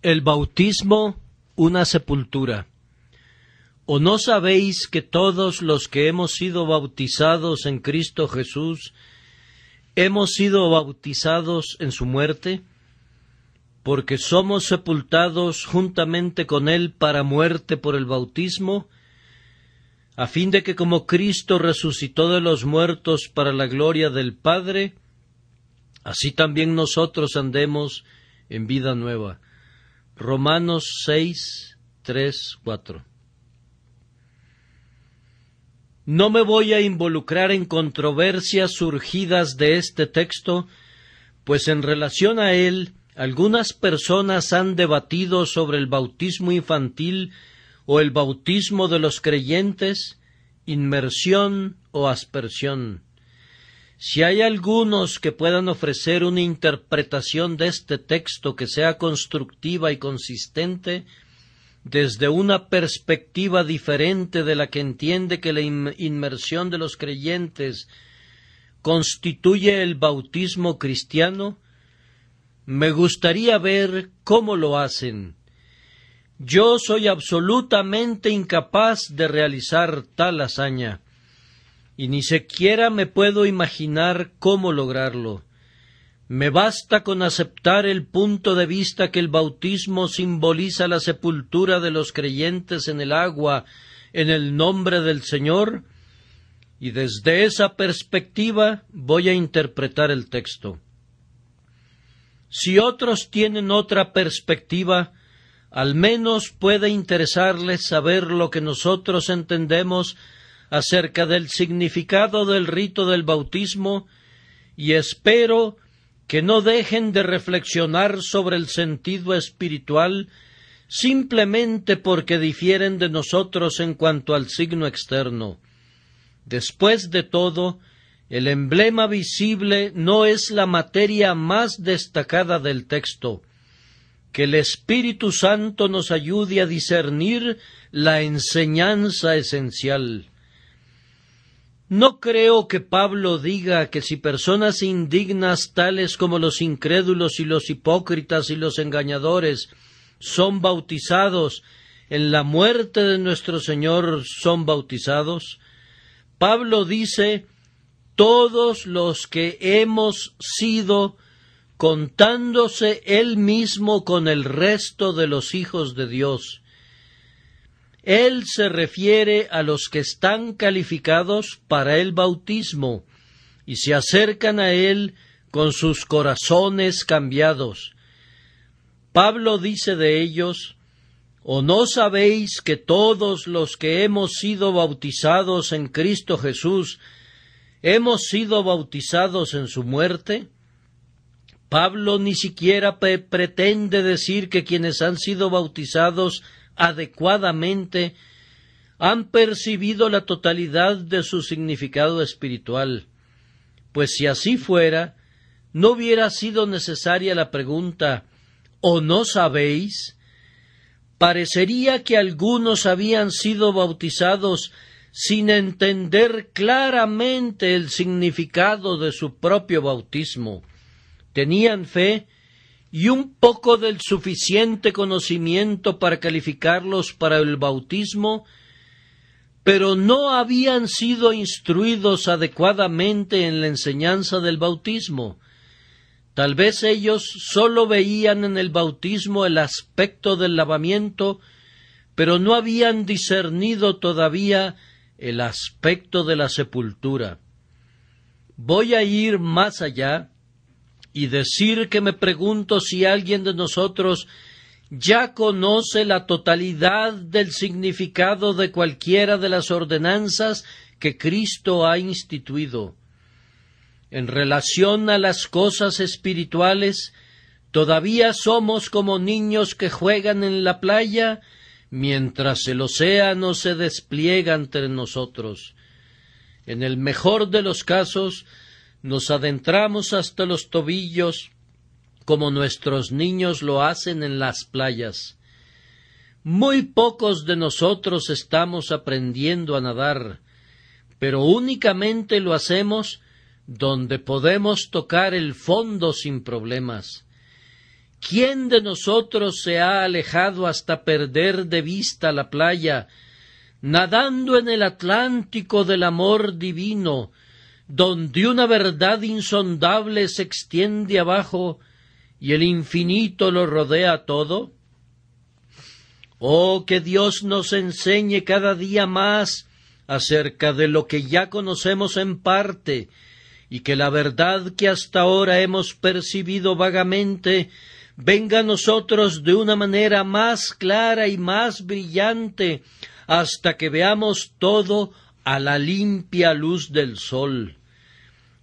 El bautismo, una sepultura. ¿O no sabéis que todos los que hemos sido bautizados en Cristo Jesús, hemos sido bautizados en su muerte? Porque somos sepultados juntamente con Él para muerte por el bautismo, a fin de que como Cristo resucitó de los muertos para la gloria del Padre, así también nosotros andemos en vida nueva. Romanos 6, 3, 4. No me voy a involucrar en controversias surgidas de este texto, pues en relación a él, algunas personas han debatido sobre el bautismo infantil o el bautismo de los creyentes, inmersión o aspersión. Si hay algunos que puedan ofrecer una interpretación de este texto que sea constructiva y consistente, desde una perspectiva diferente de la que entiende que la inmersión de los creyentes constituye el bautismo cristiano, me gustaría ver cómo lo hacen. Yo soy absolutamente incapaz de realizar tal hazaña, y ni siquiera me puedo imaginar cómo lograrlo. Me basta con aceptar el punto de vista que el bautismo simboliza la sepultura de los creyentes en el agua en el nombre del Señor, y desde esa perspectiva voy a interpretar el texto. Si otros tienen otra perspectiva, al menos puede interesarles saber lo que nosotros entendemos acerca del significado del rito del bautismo, y espero que no dejen de reflexionar sobre el sentido espiritual simplemente porque difieren de nosotros en cuanto al signo externo. Después de todo, el emblema visible no es la materia más destacada del texto. Que el Espíritu Santo nos ayude a discernir la enseñanza esencial. No creo que Pablo diga que si personas indignas tales como los incrédulos y los hipócritas y los engañadores son bautizados, en la muerte de nuestro Señor son bautizados. Pablo dice, todos los que hemos sido, contándose él mismo con el resto de los hijos de Dios. Él se refiere a los que están calificados para el bautismo y se acercan a él con sus corazones cambiados. Pablo dice de ellos, ¿o no sabéis que todos los que hemos sido bautizados en Cristo Jesús, hemos sido bautizados en su muerte? Pablo ni siquiera pretende decir que quienes han sido bautizados adecuadamente han percibido la totalidad de su significado espiritual, pues si así fuera, no hubiera sido necesaria la pregunta ¿o no sabéis? Parecería que algunos habían sido bautizados sin entender claramente el significado de su propio bautismo. Tenían fe y un poco del suficiente conocimiento para calificarlos para el bautismo, pero no habían sido instruidos adecuadamente en la enseñanza del bautismo. Tal vez ellos sólo veían en el bautismo el aspecto del lavamiento, pero no habían discernido todavía el aspecto de la sepultura. Voy a ir más allá y decir que me pregunto si alguien de nosotros ya conoce la totalidad del significado de cualquiera de las ordenanzas que Cristo ha instituido. En relación a las cosas espirituales, todavía somos como niños que juegan en la playa mientras el océano se despliega ante nosotros. En el mejor de los casos, nos adentramos hasta los tobillos, como nuestros niños lo hacen en las playas. Muy pocos de nosotros estamos aprendiendo a nadar, pero únicamente lo hacemos donde podemos tocar el fondo sin problemas. ¿Quién de nosotros se ha alejado hasta perder de vista la playa, nadando en el Atlántico del amor divino, donde una verdad insondable se extiende abajo y el infinito lo rodea todo? Oh, que Dios nos enseñe cada día más acerca de lo que ya conocemos en parte, y que la verdad que hasta ahora hemos percibido vagamente venga a nosotros de una manera más clara y más brillante, hasta que veamos todo a la limpia luz del sol.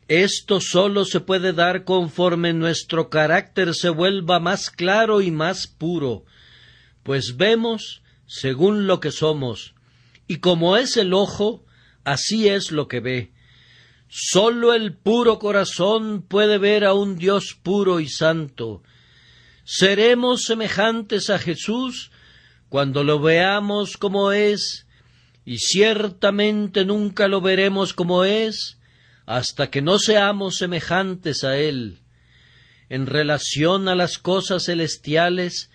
Esto sólo se puede dar conforme nuestro carácter se vuelva más claro y más puro, pues vemos según lo que somos, y como es el ojo, así es lo que ve. Sólo el puro corazón puede ver a un Dios puro y santo. Seremos semejantes a Jesús cuando lo veamos como es, y ciertamente nunca lo veremos como es hasta que no seamos semejantes a Él. En relación a las cosas celestiales,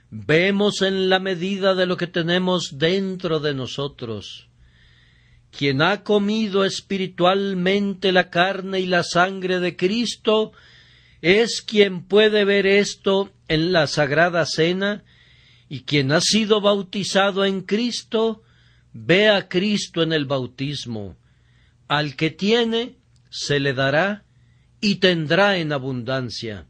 vemos en la medida de lo que tenemos dentro de nosotros. Quien ha comido espiritualmente la carne y la sangre de Cristo es quien puede ver esto en la Sagrada Cena, y quien ha sido bautizado en Cristo ve a Cristo en el bautismo. Al que tiene, se le dará y tendrá en abundancia.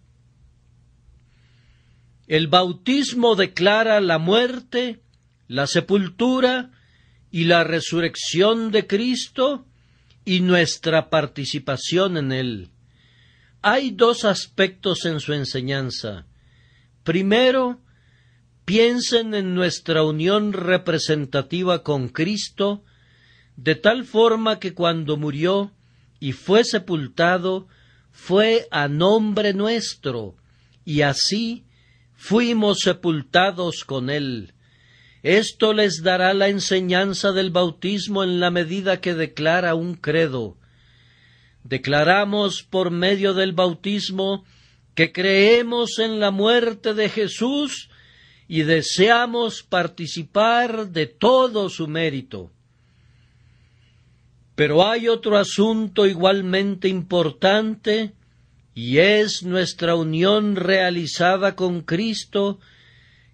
El bautismo declara la muerte, la sepultura y la resurrección de Cristo y nuestra participación en Él. Hay dos aspectos en su enseñanza. Primero, piensen en nuestra unión representativa con Cristo, de tal forma que cuando murió y fue sepultado, fue a nombre nuestro, y así fuimos sepultados con Él. Esto les dará la enseñanza del bautismo en la medida que declara un credo. Declaramos por medio del bautismo que creemos en la muerte de Jesús y deseamos participar de todo su mérito. Pero hay otro asunto igualmente importante, y es nuestra unión realizada con Cristo,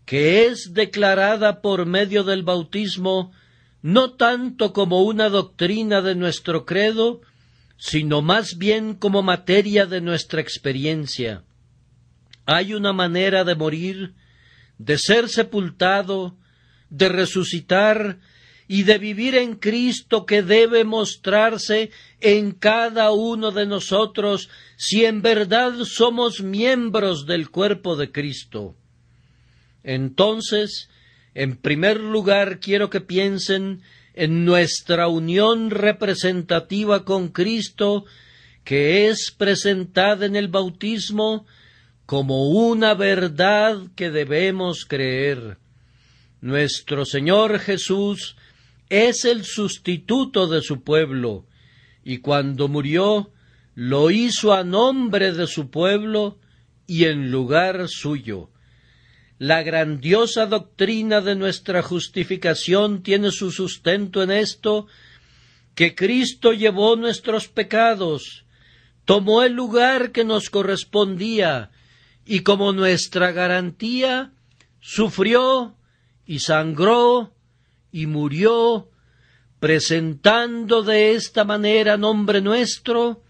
que es declarada por medio del bautismo no tanto como una doctrina de nuestro credo, sino más bien como materia de nuestra experiencia. Hay una manera de morir, de ser sepultado, de resucitar y de vivir en Cristo que debe mostrarse en cada uno de nosotros si en verdad somos miembros del cuerpo de Cristo. Entonces, en primer lugar, quiero que piensen en nuestra unión representativa con Cristo, que es presentada en el bautismo como una verdad que debemos creer. Nuestro Señor Jesús es el sustituto de su pueblo, y cuando murió, lo hizo a nombre de su pueblo y en lugar suyo. La grandiosa doctrina de nuestra justificación tiene su sustento en esto, que Cristo llevó nuestros pecados, tomó el lugar que nos correspondía, y como nuestra garantía, sufrió y sangró y murió, presentando de esta manera a nombre nuestro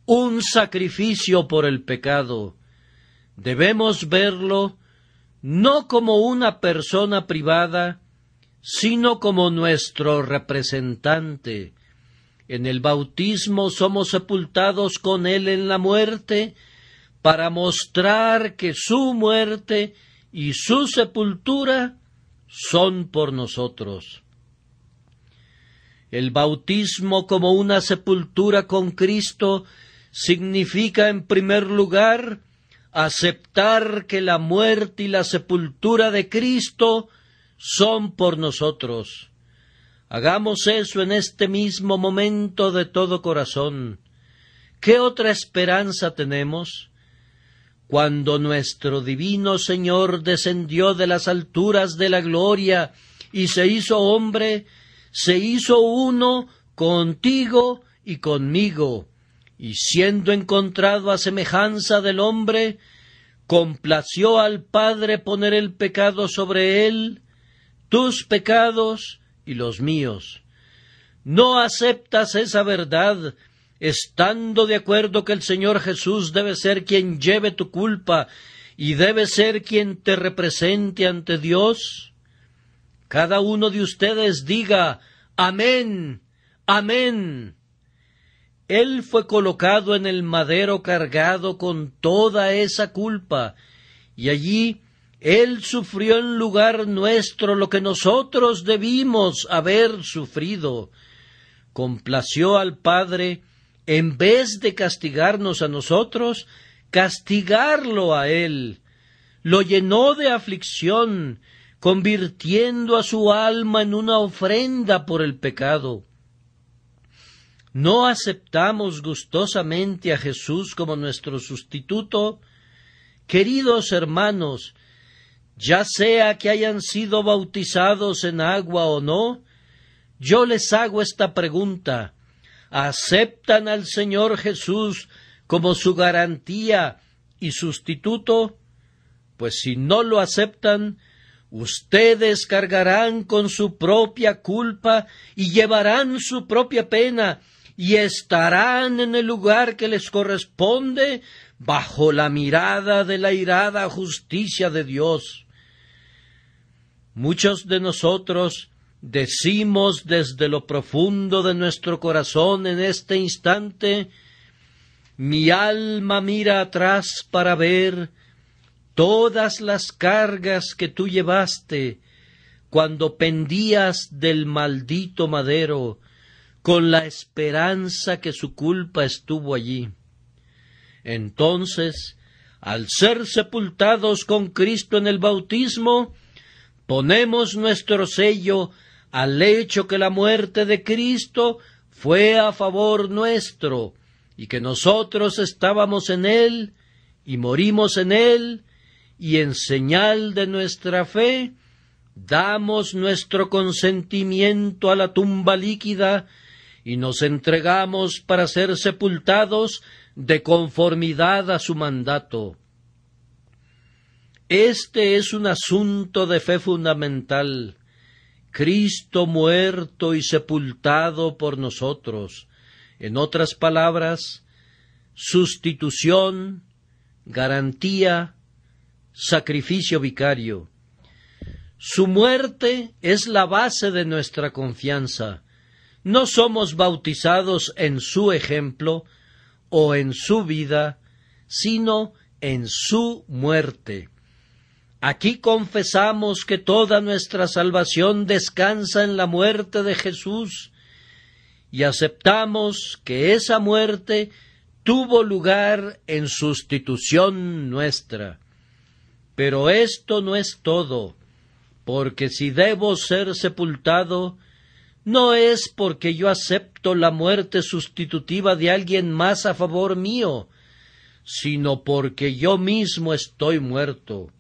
un sacrificio por el pecado. Debemos verlo no como una persona privada, sino como nuestro representante. En el bautismo somos sepultados con Él en la muerte, para mostrar que su muerte y su sepultura son por nosotros. El bautismo como una sepultura con Cristo significa, en primer lugar, aceptar que la muerte y la sepultura de Cristo son por nosotros. Hagamos eso en este mismo momento de todo corazón. ¿Qué otra esperanza tenemos? cuando nuestro divino Señor descendió de las alturas de la gloria y se hizo hombre, se hizo uno contigo y conmigo, y siendo encontrado a semejanza del hombre, complació al Padre poner el pecado sobre él, tus pecados y los míos. ¿No aceptas esa verdad, estando de acuerdo que el Señor Jesús debe ser quien lleve tu culpa y debe ser quien te represente ante Dios? Cada uno de ustedes diga, amén, amén. Él fue colocado en el madero cargado con toda esa culpa, y allí Él sufrió en lugar nuestro lo que nosotros debimos haber sufrido. Complació al Padre, en vez de castigarnos a nosotros, castigarlo a Él. Lo llenó de aflicción, convirtiendo a su alma en una ofrenda por el pecado. ¿No aceptamos gustosamente a Jesús como nuestro sustituto? Queridos hermanos, ya sea que hayan sido bautizados en agua o no, yo les hago esta pregunta: ¿aceptan al Señor Jesús como su garantía y sustituto? Pues si no lo aceptan, ustedes cargarán con su propia culpa y llevarán su propia pena, y estarán en el lugar que les corresponde bajo la mirada de la airada justicia de Dios. Muchos de nosotros decimos desde lo profundo de nuestro corazón en este instante: mi alma mira atrás para ver todas las cargas que tú llevaste cuando pendías del maldito madero, con la esperanza que su culpa estuvo allí. Entonces, al ser sepultados con Cristo en el bautismo, ponemos nuestro sello al hecho que la muerte de Cristo fue a favor nuestro, y que nosotros estábamos en Él, y morimos en Él, y en señal de nuestra fe, damos nuestro consentimiento a la tumba líquida, y nos entregamos para ser sepultados de conformidad a su mandato. Este es un asunto de fe fundamental. Cristo muerto y sepultado por nosotros. En otras palabras, sustitución, garantía, sacrificio vicario. Su muerte es la base de nuestra confianza. No somos bautizados en su ejemplo o en su vida, sino en su muerte. Aquí confesamos que toda nuestra salvación descansa en la muerte de Jesús, y aceptamos que esa muerte tuvo lugar en sustitución nuestra. Pero esto no es todo, porque si debo ser sepultado, no es porque yo acepto la muerte sustitutiva de alguien más a favor mío, sino porque yo mismo estoy muerto.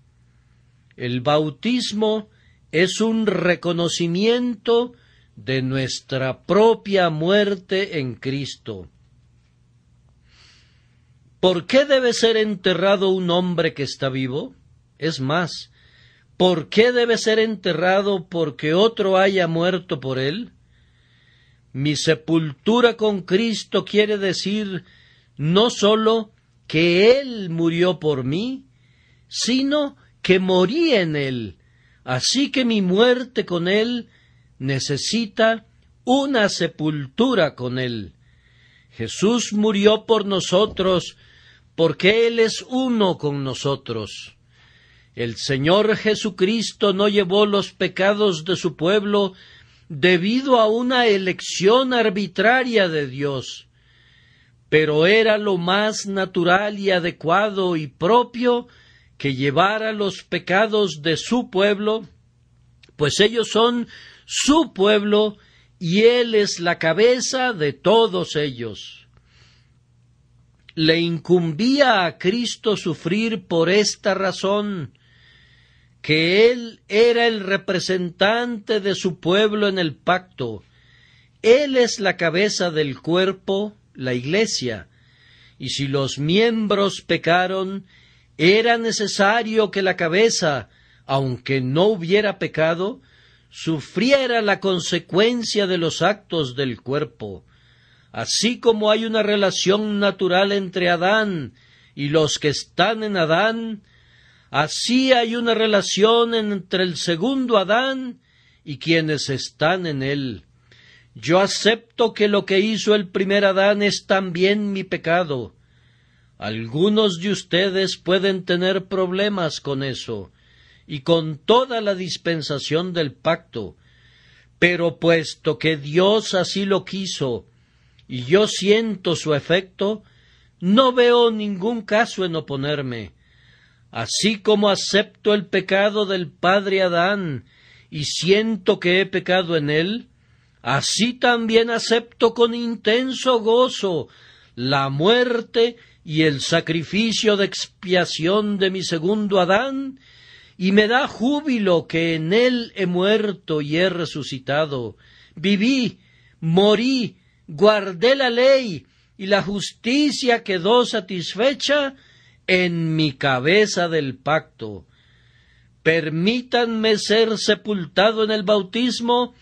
El bautismo es un reconocimiento de nuestra propia muerte en Cristo. ¿Por qué debe ser enterrado un hombre que está vivo? Es más, ¿por qué debe ser enterrado porque otro haya muerto por él? Mi sepultura con Cristo quiere decir no sólo que Él murió por mí, sino que morí en Él. Así que mi muerte con Él necesita una sepultura con Él. Jesús murió por nosotros porque Él es uno con nosotros. El Señor Jesucristo no llevó los pecados de su pueblo debido a una elección arbitraria de Dios, pero era lo más natural y adecuado y propio que llevara los pecados de su pueblo, pues ellos son su pueblo y Él es la cabeza de todos ellos. le incumbía a Cristo sufrir por esta razón, que Él era el representante de su pueblo en el pacto. Él es la cabeza del cuerpo, la Iglesia, y si los miembros pecaron, era necesario que la cabeza, aunque no hubiera pecado, sufriera la consecuencia de los actos del cuerpo. Así como hay una relación natural entre Adán y los que están en Adán, así hay una relación entre el segundo Adán y quienes están en él. Yo acepto que lo que hizo el primer Adán es también mi pecado. Algunos de ustedes pueden tener problemas con eso, y con toda la dispensación del pacto, pero puesto que Dios así lo quiso, y yo siento su efecto, no veo ningún caso en oponerme. Así como acepto el pecado del padre Adán, y siento que he pecado en él, así también acepto con intenso gozo la muerte y el sacrificio de expiación de mi segundo Adán, y me da júbilo que en él he muerto y he resucitado. Viví, morí, guardé la ley, y la justicia quedó satisfecha en mi cabeza del pacto. Permítanme ser sepultado en el bautismo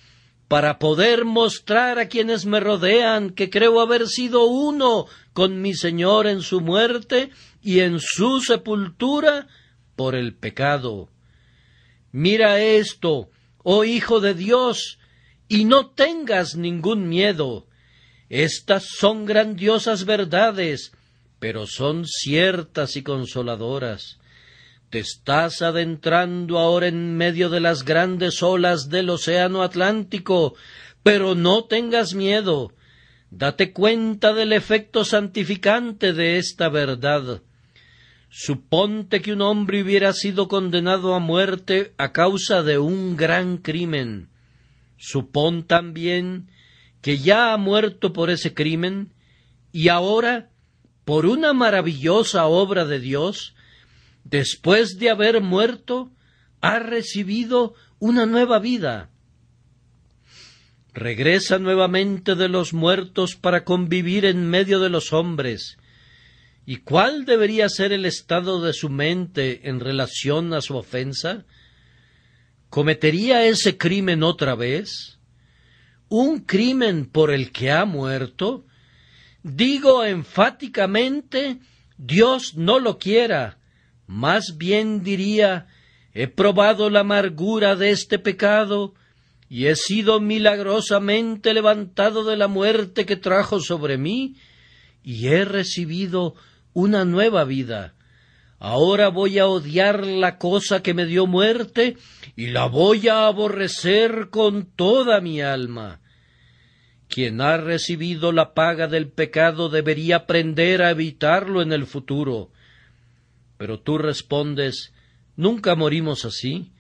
para poder mostrar a quienes me rodean que creo haber sido uno con mi Señor en su muerte y en su sepultura por el pecado. Mira esto, oh Hijo de Dios, y no tengas ningún miedo. Estas son grandiosas verdades, pero son ciertas y consoladoras. Te estás adentrando ahora en medio de las grandes olas del océano Atlántico, pero no tengas miedo. Date cuenta del efecto santificante de esta verdad. Suponte que un hombre hubiera sido condenado a muerte a causa de un gran crimen. Supón también que ya ha muerto por ese crimen, y ahora, por una maravillosa obra de Dios, después de haber muerto, ha recibido una nueva vida. Regresa nuevamente de los muertos para convivir en medio de los hombres. ¿Y cuál debería ser el estado de su mente en relación a su ofensa? ¿Cometería ese crimen otra vez? ¿Un crimen por el que ha muerto? Digo enfáticamente, Dios no lo quiera. Más bien diría, he probado la amargura de este pecado, y he sido milagrosamente levantado de la muerte que trajo sobre mí, y he recibido una nueva vida. Ahora voy a odiar la cosa que me dio muerte, y la voy a aborrecer con toda mi alma. Quien ha recibido la paga del pecado debería aprender a evitarlo en el futuro. Pero tú respondes, nunca morimos así,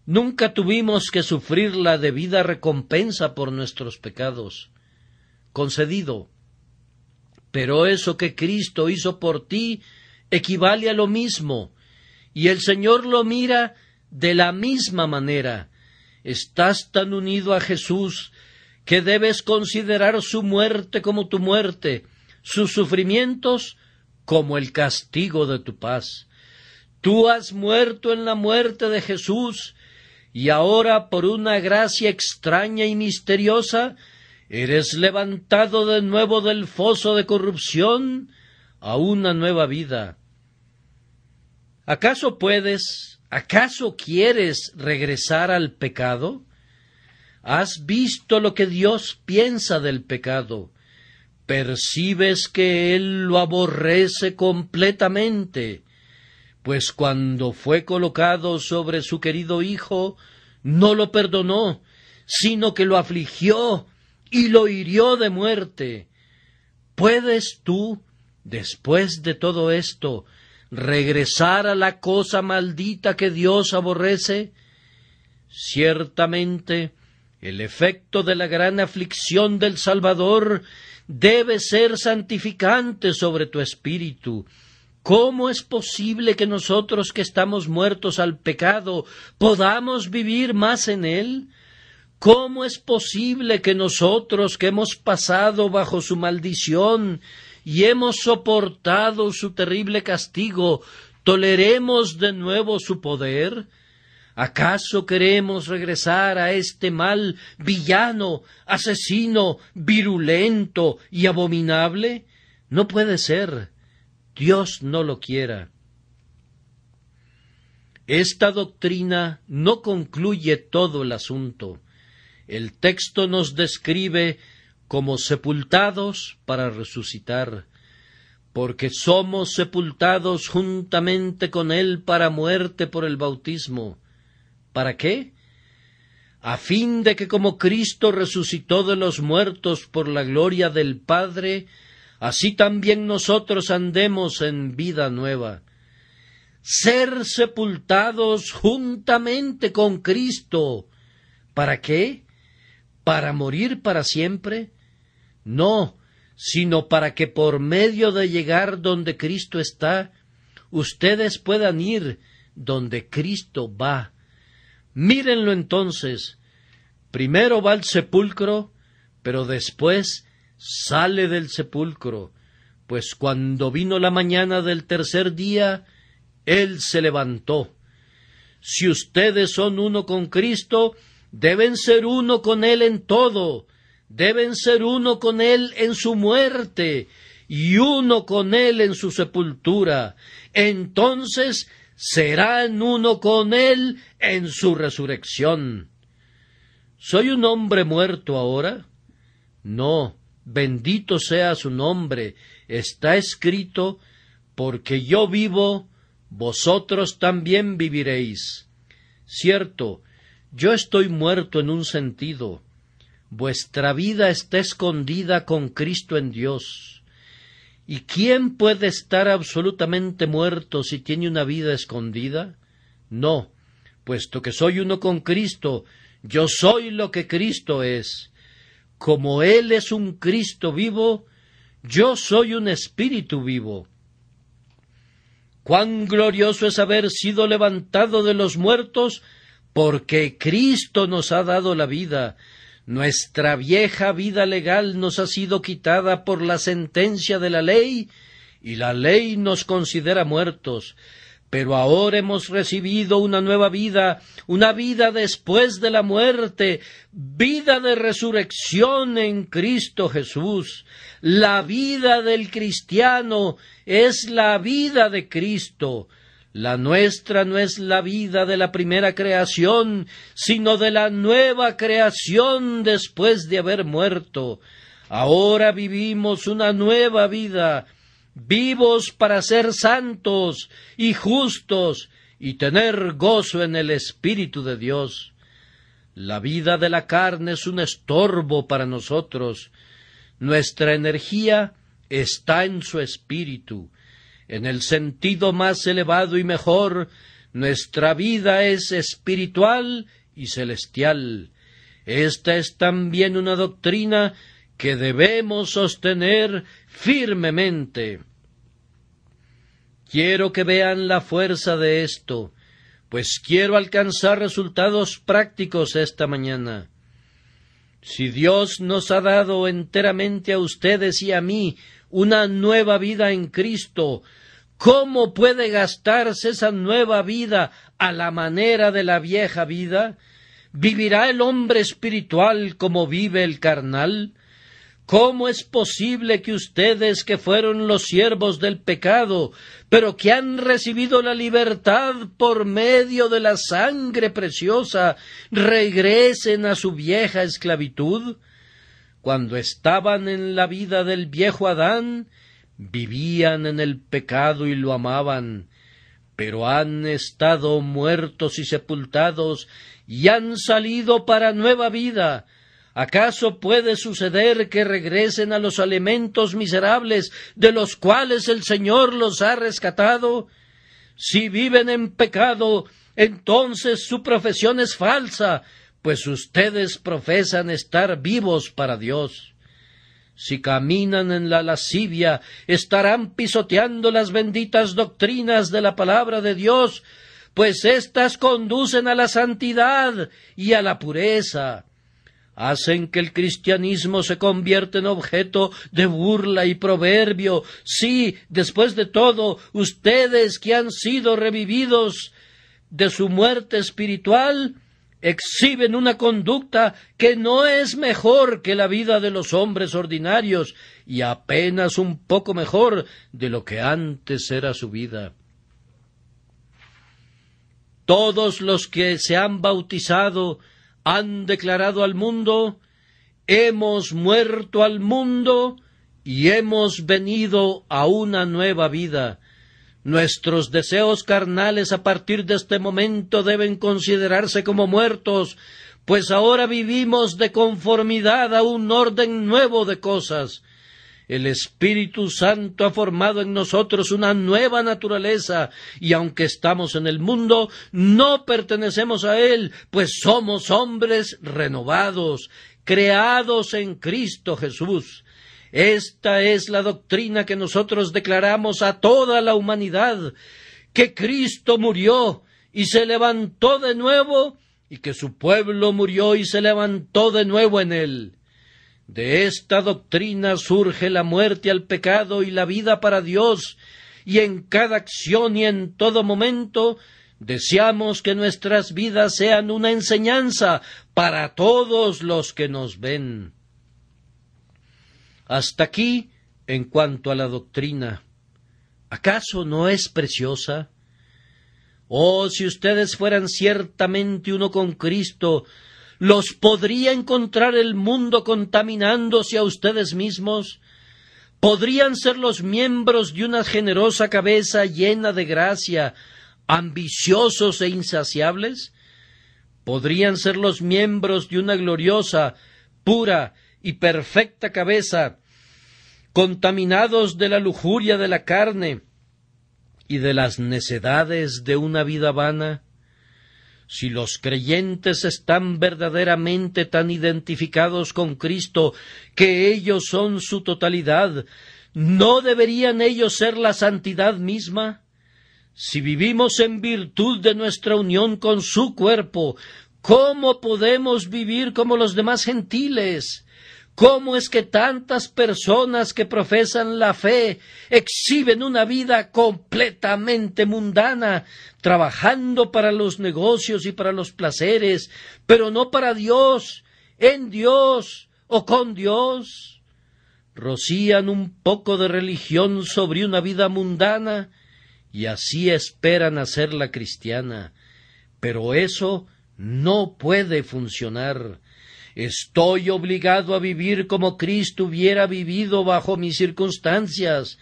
nunca tuvimos que sufrir la debida recompensa por nuestros pecados. Concedido. Pero eso que Cristo hizo por ti equivale a lo mismo, y el Señor lo mira de la misma manera. Estás tan unido a Jesús que debes considerar su muerte como tu muerte, sus sufrimientos como el castigo de tu paz. Tú has muerto en la muerte de Jesús, y ahora por una gracia extraña y misteriosa eres levantado de nuevo del foso de corrupción a una nueva vida. ¿Acaso quieres regresar al pecado? ¿Has visto lo que Dios piensa del pecado? ¿Percibes que Él lo aborrece completamente? Pues cuando fue colocado sobre su querido Hijo, no lo perdonó, sino que lo afligió y lo hirió de muerte. ¿Puedes tú, después de todo esto, regresar a la cosa maldita que Dios aborrece? Ciertamente, el efecto de la gran aflicción del Salvador debe ser santificante sobre tu espíritu. ¿Cómo es posible que nosotros que estamos muertos al pecado podamos vivir más en él? ¿Cómo es posible que nosotros que hemos pasado bajo su maldición y hemos soportado su terrible castigo, toleremos de nuevo su poder? ¿Acaso queremos regresar a este mal villano, asesino, virulento y abominable? No puede ser. Dios no lo quiera. Esta doctrina no concluye todo el asunto. El texto nos describe como sepultados para resucitar, porque somos sepultados juntamente con Él para muerte por el bautismo. ¿Para qué? A fin de que como Cristo resucitó de los muertos por la gloria del Padre, así también nosotros andemos en vida nueva. Ser sepultados juntamente con Cristo. ¿Para qué? ¿Para morir para siempre? No, sino para que por medio de llegar donde Cristo está, ustedes puedan ir donde Cristo va. Mírenlo entonces. Primero va al sepulcro, pero después sale del sepulcro, pues cuando vino la mañana del tercer día, Él se levantó. Si ustedes son uno con Cristo, deben ser uno con Él en todo, deben ser uno con Él en su muerte y uno con Él en su sepultura. Entonces serán uno con Él en su resurrección. ¿Soy un hombre muerto ahora? No, bendito sea su nombre. Está escrito, porque yo vivo, vosotros también viviréis. Cierto, yo estoy muerto en un sentido. Vuestra vida está escondida con Cristo en Dios. ¿Y quién puede estar absolutamente muerto si tiene una vida escondida? No, puesto que soy uno con Cristo, yo soy lo que Cristo es. Como Él es un Cristo vivo, yo soy un espíritu vivo. Cuán glorioso es haber sido levantado de los muertos, porque Cristo nos ha dado la vida. Nuestra vieja vida legal nos ha sido quitada por la sentencia de la ley, y la ley nos considera muertos. Pero ahora hemos recibido una nueva vida, una vida después de la muerte, vida de resurrección en Cristo Jesús. La vida del cristiano es la vida de Cristo. La nuestra no es la vida de la primera creación, sino de la nueva creación después de haber muerto. Ahora vivimos una nueva vida, vivos para ser santos y justos y tener gozo en el Espíritu de Dios. La vida de la carne es un estorbo para nosotros. Nuestra energía está en su espíritu. En el sentido más elevado y mejor, nuestra vida es espiritual y celestial. Esta es también una doctrina que debemos sostener firmemente. Quiero que vean la fuerza de esto, pues quiero alcanzar resultados prácticos esta mañana. Si Dios nos ha dado enteramente a ustedes y a mí una nueva vida en Cristo, ¿cómo puede gastarse esa nueva vida a la manera de la vieja vida? ¿Vivirá el hombre espiritual como vive el carnal? ¿Cómo es posible que ustedes, que fueron los siervos del pecado, pero que han recibido la libertad por medio de la sangre preciosa, regresen a su vieja esclavitud? Cuando estaban en la vida del viejo Adán, vivían en el pecado y lo amaban, pero han estado muertos y sepultados y han salido para nueva vida. ¿Acaso puede suceder que regresen a los elementos miserables de los cuales el Señor los ha rescatado? Si viven en pecado, entonces su profesión es falsa, pues ustedes profesan estar vivos para Dios. Si caminan en la lascivia, estarán pisoteando las benditas doctrinas de la palabra de Dios, pues éstas conducen a la santidad y a la pureza. Hacen que el cristianismo se convierta en objeto de burla y proverbio. Sí, después de todo, ustedes que han sido revividos de su muerte espiritual, exhiben una conducta que no es mejor que la vida de los hombres ordinarios y apenas un poco mejor de lo que antes era su vida. Todos los que se han bautizado han declarado al mundo: hemos muerto al mundo y hemos venido a una nueva vida. Nuestros deseos carnales a partir de este momento deben considerarse como muertos, pues ahora vivimos de conformidad a un orden nuevo de cosas. El Espíritu Santo ha formado en nosotros una nueva naturaleza, y aunque estamos en el mundo, no pertenecemos a él, pues somos hombres renovados, creados en Cristo Jesús. Esta es la doctrina que nosotros declaramos a toda la humanidad: que Cristo murió y se levantó de nuevo, y que su pueblo murió y se levantó de nuevo en él. De esta doctrina surge la muerte al pecado y la vida para Dios, y en cada acción y en todo momento deseamos que nuestras vidas sean una enseñanza para todos los que nos ven. Hasta aquí en cuanto a la doctrina. ¿Acaso no es preciosa? Oh, si ustedes fueran ciertamente uno con Cristo, ¿los podría encontrar el mundo contaminándose a ustedes mismos? ¿Podrían ser los miembros de una generosa cabeza llena de gracia, ambiciosos e insaciables? ¿Podrían ser los miembros de una gloriosa, pura y perfecta cabeza, contaminados de la lujuria de la carne y de las necedades de una vida vana? Si los creyentes están verdaderamente tan identificados con Cristo que ellos son su totalidad, ¿no deberían ellos ser la santidad misma? Si vivimos en virtud de nuestra unión con su cuerpo, ¿cómo podemos vivir como los demás gentiles? ¿Cómo es que tantas personas que profesan la fe exhiben una vida completamente mundana, trabajando para los negocios y para los placeres, pero no para Dios, en Dios o con Dios? Rocían un poco de religión sobre una vida mundana y así esperan hacerla cristiana, pero eso no puede funcionar. Estoy obligado a vivir como Cristo hubiera vivido bajo mis circunstancias,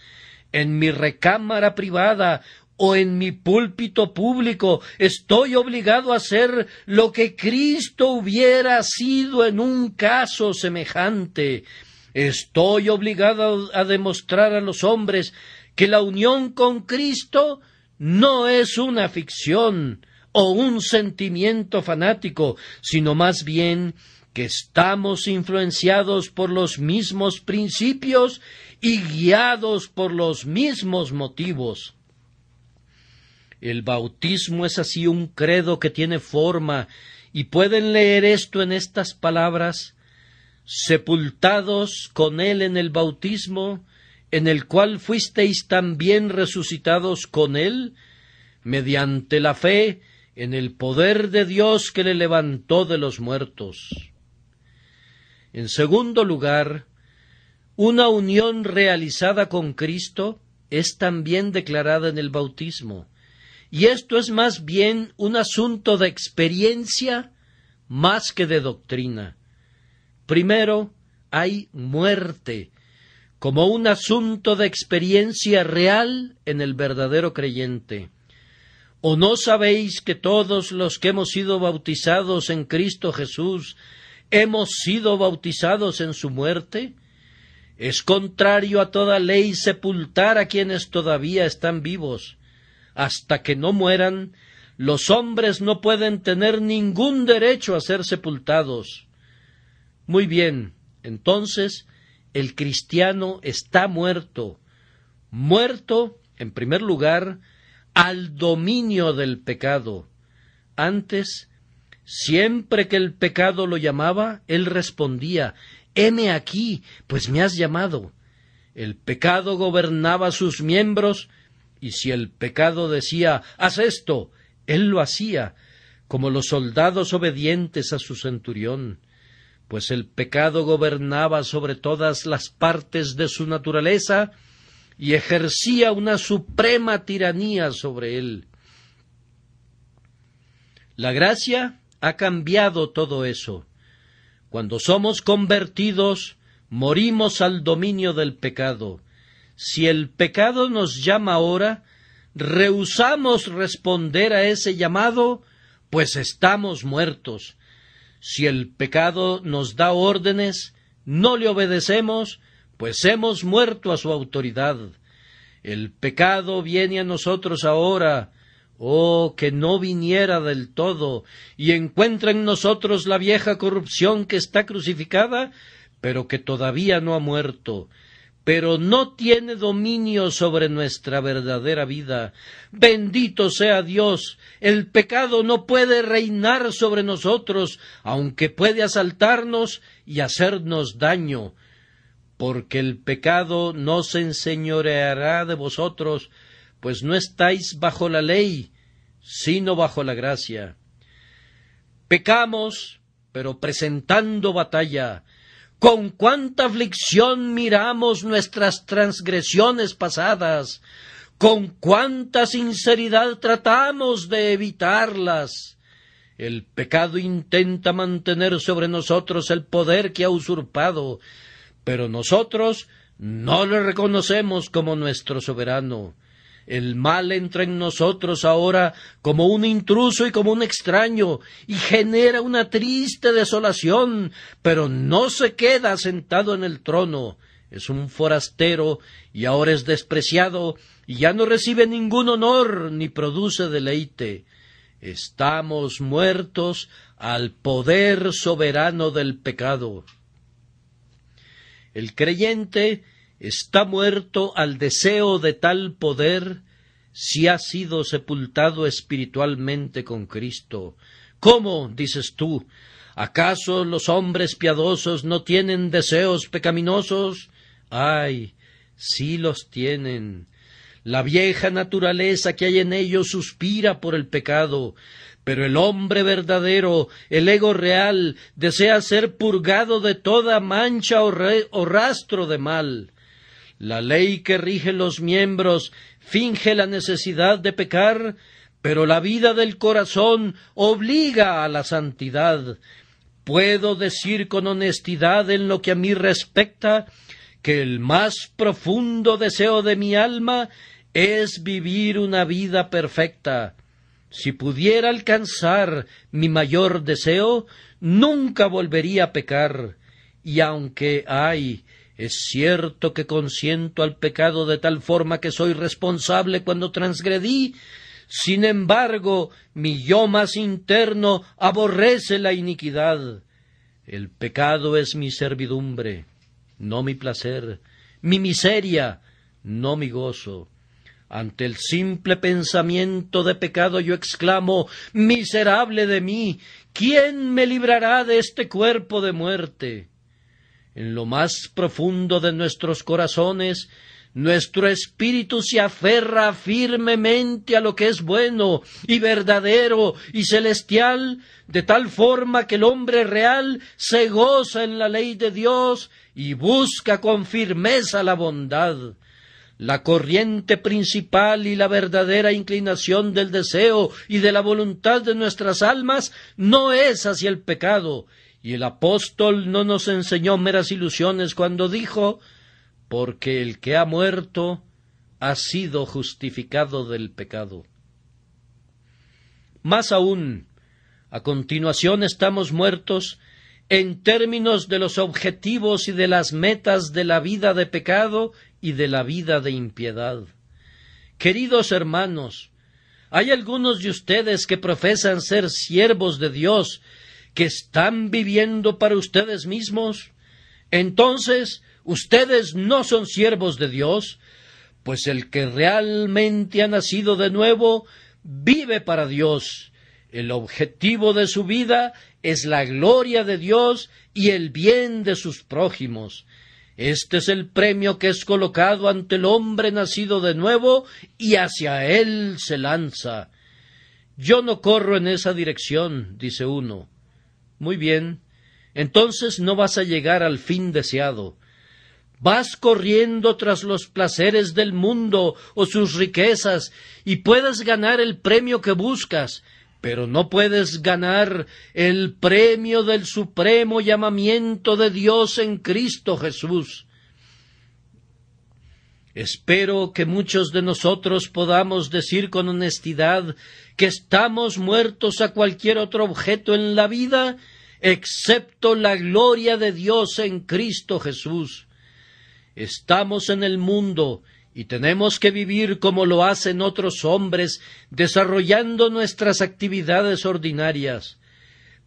en mi recámara privada o en mi púlpito público. Estoy obligado a hacer lo que Cristo hubiera sido en un caso semejante. Estoy obligado a demostrar a los hombres que la unión con Cristo no es una ficción o un sentimiento fanático, sino más bien que estamos influenciados por los mismos principios y guiados por los mismos motivos. El bautismo es así un credo que tiene forma, y pueden leer esto en estas palabras: sepultados con él en el bautismo, en el cual fuisteis también resucitados con él, mediante la fe en el poder de Dios que le levantó de los muertos. En segundo lugar, una unión realizada con Cristo es también declarada en el bautismo, y esto es más bien un asunto de experiencia más que de doctrina. Primero, hay muerte, como un asunto de experiencia real en el verdadero creyente. ¿O no sabéis que todos los que hemos sido bautizados en Cristo Jesús hemos sido bautizados en su muerte? Es contrario a toda ley sepultar a quienes todavía están vivos. Hasta que no mueran, los hombres no pueden tener ningún derecho a ser sepultados. Muy bien, entonces, el cristiano está muerto. Muerto, en primer lugar, al dominio del pecado. Antes, siempre que el pecado lo llamaba, él respondía: heme aquí, pues me has llamado. El pecado gobernaba sus miembros, y si el pecado decía: haz esto, él lo hacía, como los soldados obedientes a su centurión, pues el pecado gobernaba sobre todas las partes de su naturaleza y ejercía una suprema tiranía sobre él. La gracia ha cambiado todo eso. Cuando somos convertidos, morimos al dominio del pecado. Si el pecado nos llama ahora, rehusamos responder a ese llamado, pues estamos muertos. Si el pecado nos da órdenes, no le obedecemos, pues hemos muerto a su autoridad. El pecado viene a nosotros ahora, oh, que no viniera del todo, y encuentra en nosotros la vieja corrupción que está crucificada, pero que todavía no ha muerto, pero no tiene dominio sobre nuestra verdadera vida. Bendito sea Dios, el pecado no puede reinar sobre nosotros, aunque puede asaltarnos y hacernos daño, porque el pecado no se enseñoreará de vosotros, pues no estáis bajo la ley, sino bajo la gracia. Pecamos, pero presentando batalla. Con cuánta aflicción miramos nuestras transgresiones pasadas, con cuánta sinceridad tratamos de evitarlas. El pecado intenta mantener sobre nosotros el poder que ha usurpado, pero nosotros no le reconocemos como nuestro soberano. El mal entra en nosotros ahora como un intruso y como un extraño, y genera una triste desolación, pero no se queda sentado en el trono. Es un forastero, y ahora es despreciado, y ya no recibe ningún honor, ni produce deleite. Estamos muertos al poder soberano del pecado. El creyente está muerto al deseo de tal poder si ha sido sepultado espiritualmente con Cristo. ¿Cómo, dices tú? ¿Acaso los hombres piadosos no tienen deseos pecaminosos? ¡Ay, sí los tienen! La vieja naturaleza que hay en ellos suspira por el pecado, pero el hombre verdadero, el ego real, desea ser purgado de toda mancha o rastro de mal. La ley que rige los miembros finge la necesidad de pecar, pero la vida del corazón obliga a la santidad. Puedo decir con honestidad en lo que a mí respecta, que el más profundo deseo de mi alma es vivir una vida perfecta. Si pudiera alcanzar mi mayor deseo, nunca volvería a pecar, y aunque es cierto que consiento al pecado de tal forma que soy responsable cuando transgredí, sin embargo, mi yo más interno aborrece la iniquidad. El pecado es mi servidumbre, no mi placer, mi miseria, no mi gozo. Ante el simple pensamiento de pecado yo exclamo: miserable de mí, ¿quién me librará de este cuerpo de muerte? En lo más profundo de nuestros corazones, nuestro espíritu se aferra firmemente a lo que es bueno y verdadero y celestial, de tal forma que el hombre real se goza en la ley de Dios y busca con firmeza la bondad. La corriente principal y la verdadera inclinación del deseo y de la voluntad de nuestras almas no es hacia el pecado, y el apóstol no nos enseñó meras ilusiones cuando dijo: porque el que ha muerto ha sido justificado del pecado. Más aún, a continuación estamos muertos en términos de los objetivos y de las metas de la vida de pecado y de la vida de impiedad. Queridos hermanos, hay algunos de ustedes que profesan ser siervos de Dios, que están viviendo para ustedes mismos. Entonces, ¿Ustedes no son siervos de Dios? Pues el que realmente ha nacido de nuevo vive para Dios. El objetivo de su vida es la gloria de Dios y el bien de sus prójimos. Este es el premio que es colocado ante el hombre nacido de nuevo y hacia él se lanza. Yo no corro en esa dirección, dice uno. Muy bien, entonces no vas a llegar al fin deseado. Vas corriendo tras los placeres del mundo o sus riquezas y puedes ganar el premio que buscas, pero no puedes ganar el premio del supremo llamamiento de Dios en Cristo Jesús. Espero que muchos de nosotros podamos decir con honestidad que estamos muertos a cualquier otro objeto en la vida, excepto la gloria de Dios en Cristo Jesús. Estamos en el mundo y tenemos que vivir como lo hacen otros hombres, desarrollando nuestras actividades ordinarias.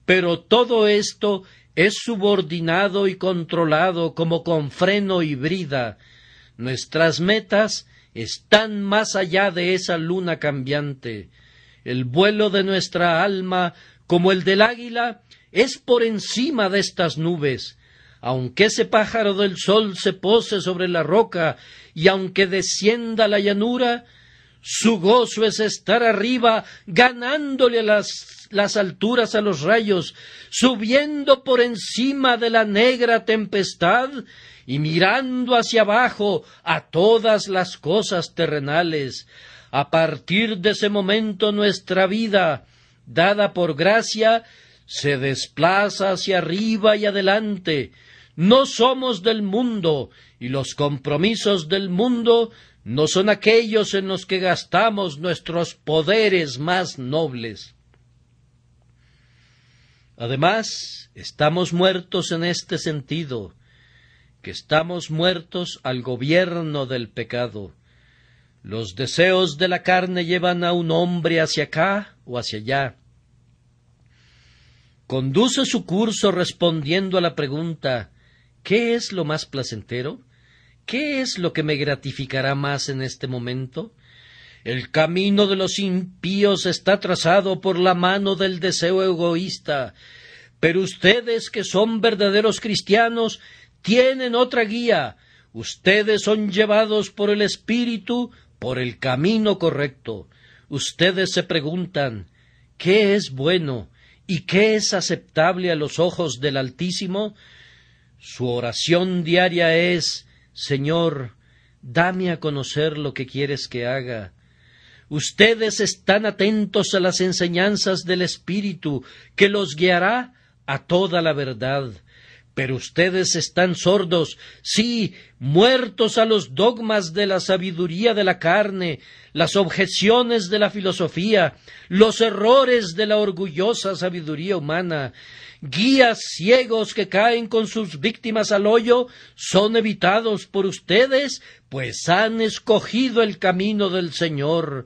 Pero todo esto es subordinado y controlado como con freno y brida. Nuestras metas están más allá de esa luna cambiante. El vuelo de nuestra alma, como el del águila, es por encima de estas nubes. Aunque ese pájaro del sol se pose sobre la roca y aunque descienda a la llanura, su gozo es estar arriba, ganándole las alturas a los rayos, subiendo por encima de la negra tempestad y mirando hacia abajo a todas las cosas terrenales. A partir de ese momento nuestra vida, dada por gracia, se desplaza hacia arriba y adelante. No somos del mundo, y los compromisos del mundo no son aquellos en los que gastamos nuestros poderes más nobles. Además, estamos muertos en este sentido, que estamos muertos al gobierno del pecado. Los deseos de la carne llevan a un hombre hacia acá o hacia allá. Conduce su curso respondiendo a la pregunta: ¿qué es lo más placentero? ¿Qué es lo que me gratificará más en este momento? El camino de los impíos está trazado por la mano del deseo egoísta, pero ustedes que son verdaderos cristianos tienen otra guía. Ustedes son llevados por el Espíritu por el camino correcto. Ustedes se preguntan: ¿qué es bueno y qué es aceptable a los ojos del Altísimo? Su oración diaria es: Señor, dame a conocer lo que quieres que haga. Ustedes están atentos a las enseñanzas del Espíritu, que los guiará a toda la verdad. Pero ustedes están sordos, sí, muertos a los dogmas de la sabiduría de la carne, las objeciones de la filosofía, los errores de la orgullosa sabiduría humana. Guías ciegos que caen con sus víctimas al hoyo son evitados por ustedes, pues han escogido el camino del Señor.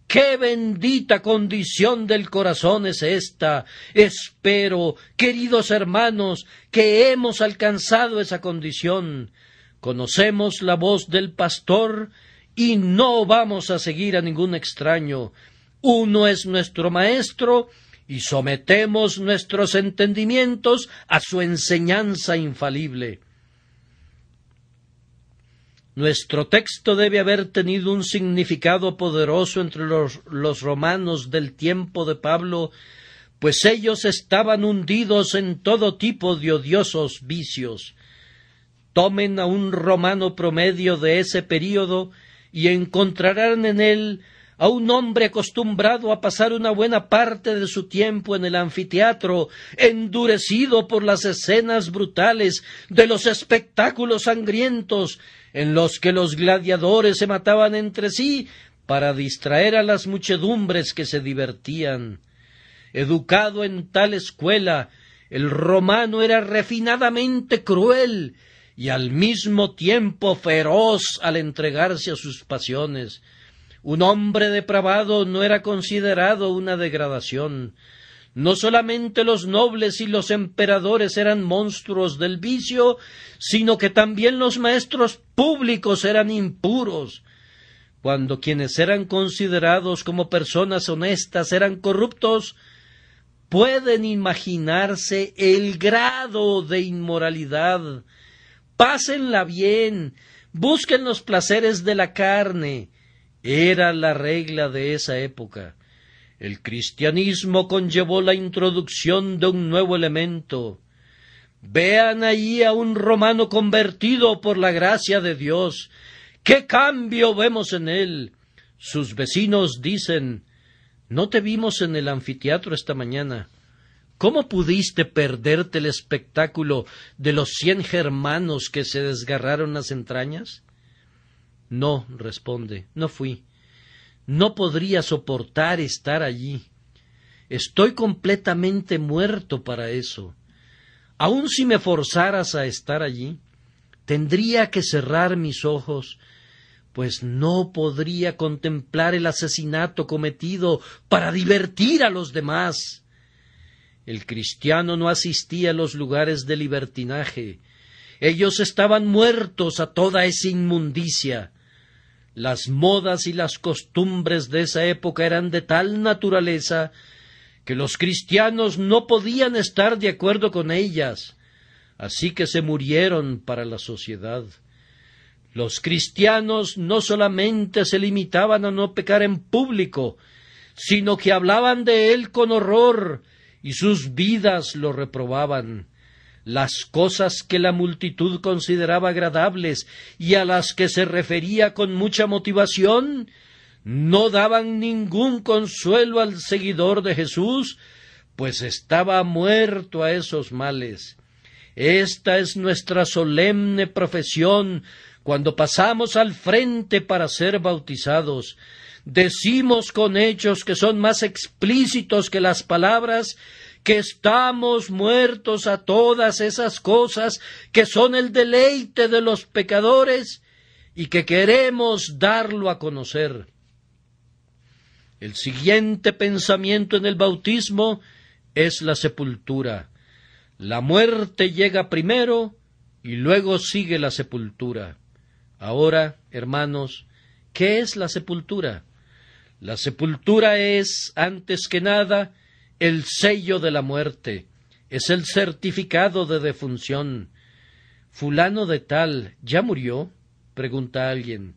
¡Qué bendita condición del corazón es esta! Espero, queridos hermanos, que hemos alcanzado esa condición. Conocemos la voz del pastor y no vamos a seguir a ningún extraño. Uno es nuestro maestro y sometemos nuestros entendimientos a su enseñanza infalible. Nuestro texto debe haber tenido un significado poderoso entre los romanos del tiempo de Pablo, pues ellos estaban hundidos en todo tipo de odiosos vicios. Tomen a un romano promedio de ese período y encontrarán en él a un hombre acostumbrado a pasar una buena parte de su tiempo en el anfiteatro, endurecido por las escenas brutales de los espectáculos sangrientos, en los que los gladiadores se mataban entre sí para distraer a las muchedumbres que se divertían. Educado en tal escuela, el romano era refinadamente cruel y al mismo tiempo feroz al entregarse a sus pasiones. Un hombre depravado no era considerado una degradación. No solamente los nobles y los emperadores eran monstruos del vicio, sino que también los maestros públicos eran impuros. Cuando quienes eran considerados como personas honestas eran corruptos, pueden imaginarse el grado de inmoralidad. Pásenla bien, busquen los placeres de la carne. Era la regla de esa época. El cristianismo conllevó la introducción de un nuevo elemento. Vean allí a un romano convertido por la gracia de Dios. ¡Qué cambio vemos en él! Sus vecinos dicen: «¿No te vimos en el anfiteatro esta mañana? ¿Cómo pudiste perderte el espectáculo de los 100 germanos que se desgarraron las entrañas?» «No», responde, «no fui. No podría soportar estar allí. Estoy completamente muerto para eso. Aun si me forzaras a estar allí, tendría que cerrar mis ojos, pues no podría contemplar el asesinato cometido para divertir a los demás». El cristiano no asistía a los lugares de libertinaje. Ellos estaban muertos a toda esa inmundicia. Las modas y las costumbres de esa época eran de tal naturaleza que los cristianos no podían estar de acuerdo con ellas, así que se murieron para la sociedad. Los cristianos no solamente se limitaban a no pecar en público, sino que hablaban de él con horror, y sus vidas lo reprobaban. Las cosas que la multitud consideraba agradables y a las que se refería con mucha motivación no daban ningún consuelo al seguidor de Jesús, pues estaba muerto a esos males. Esta es nuestra solemne profesión cuando pasamos al frente para ser bautizados. Decimos con hechos que son más explícitos que las palabras que estamos muertos a todas esas cosas que son el deleite de los pecadores y que queremos darlo a conocer. El siguiente pensamiento en el bautismo es la sepultura. La muerte llega primero y luego sigue la sepultura. Ahora, hermanos, ¿qué es la sepultura? La sepultura es, antes que nada, el sello de la muerte, es el certificado de defunción. «¿Fulano de tal ya murió?», pregunta alguien.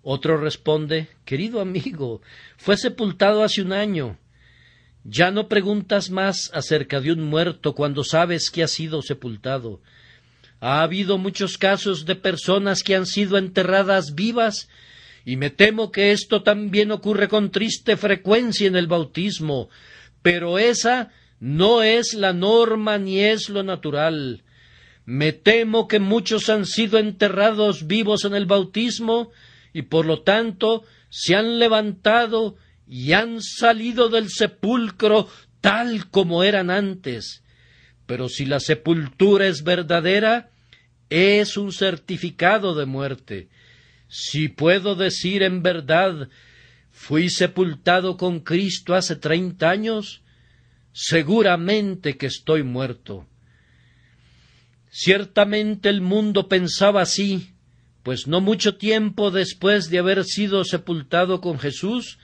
Otro responde: «Querido amigo, fue sepultado hace 1 año». Ya no preguntas más acerca de un muerto cuando sabes que ha sido sepultado. Ha habido muchos casos de personas que han sido enterradas vivas, y me temo que esto también ocurre con triste frecuencia en el bautismo, pero esa no es la norma ni es lo natural. Me temo que muchos han sido enterrados vivos en el bautismo y por lo tanto se han levantado y han salido del sepulcro tal como eran antes. Pero si la sepultura es verdadera, es un certificado de muerte. Si puedo decir en verdad: «Fui sepultado con Cristo hace 30 años», seguramente que estoy muerto. Ciertamente el mundo pensaba así, pues no mucho tiempo después de haber sido sepultado con Jesús,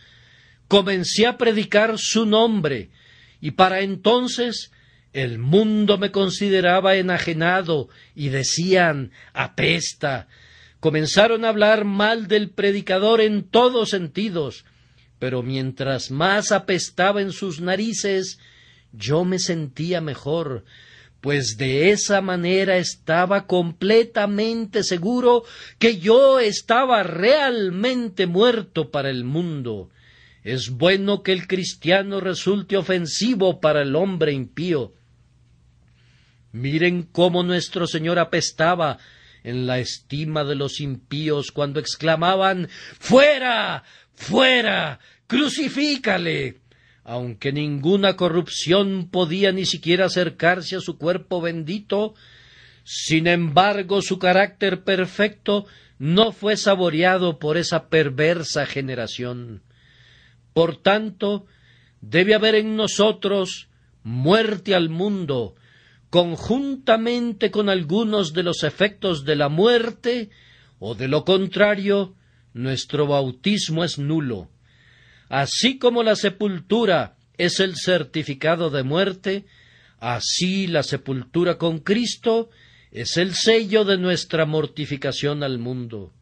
comencé a predicar su nombre, y para entonces el mundo me consideraba enajenado y decían: «apesta». Comenzaron a hablar mal del predicador en todos sentidos, pero mientras más apestaba en sus narices, yo me sentía mejor, pues de esa manera estaba completamente seguro que yo estaba realmente muerto para el mundo. Es bueno que el cristiano resulte ofensivo para el hombre impío. Miren cómo nuestro Señor apestaba en la estima de los impíos cuando exclamaban: «¡Fuera! ¡Fuera! ¡Crucifícale!», aunque ninguna corrupción podía ni siquiera acercarse a su cuerpo bendito. Sin embargo, su carácter perfecto no fue saboreado por esa perversa generación. Por tanto, debe haber en nosotros muerte al mundo, conjuntamente con algunos de los efectos de la muerte, o de lo contrario, nuestro bautismo es nulo. Así como la sepultura es el certificado de muerte, así la sepultura con Cristo es el sello de nuestra mortificación al mundo.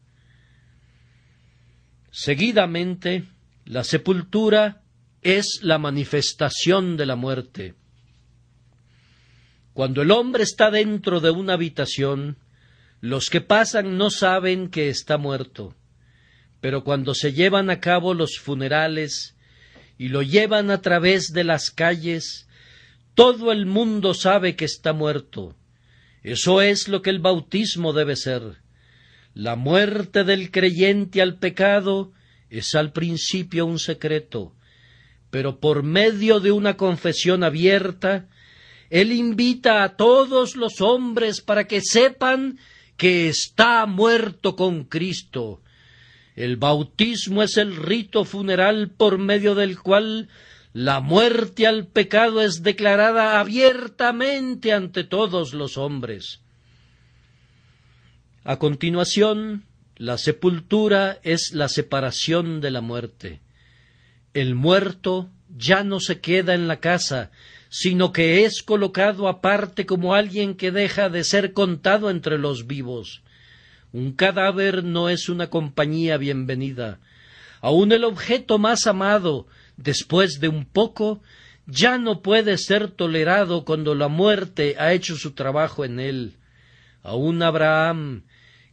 Seguidamente, la sepultura es la manifestación de la muerte. Cuando el hombre está dentro de una habitación, los que pasan no saben que está muerto, pero cuando se llevan a cabo los funerales y lo llevan a través de las calles, todo el mundo sabe que está muerto. Eso es lo que el bautismo debe ser. La muerte del creyente al pecado es al principio un secreto, pero por medio de una confesión abierta, él invita a todos los hombres para que sepan que está muerto con Cristo. El bautismo es el rito funeral por medio del cual la muerte al pecado es declarada abiertamente ante todos los hombres. A continuación, la sepultura es la separación de la muerte. El muerto ya no se queda en la casa, sino que es colocado aparte como alguien que deja de ser contado entre los vivos. Un cadáver no es una compañía bienvenida. Aun el objeto más amado, después de un poco, ya no puede ser tolerado cuando la muerte ha hecho su trabajo en él. Aun Abraham,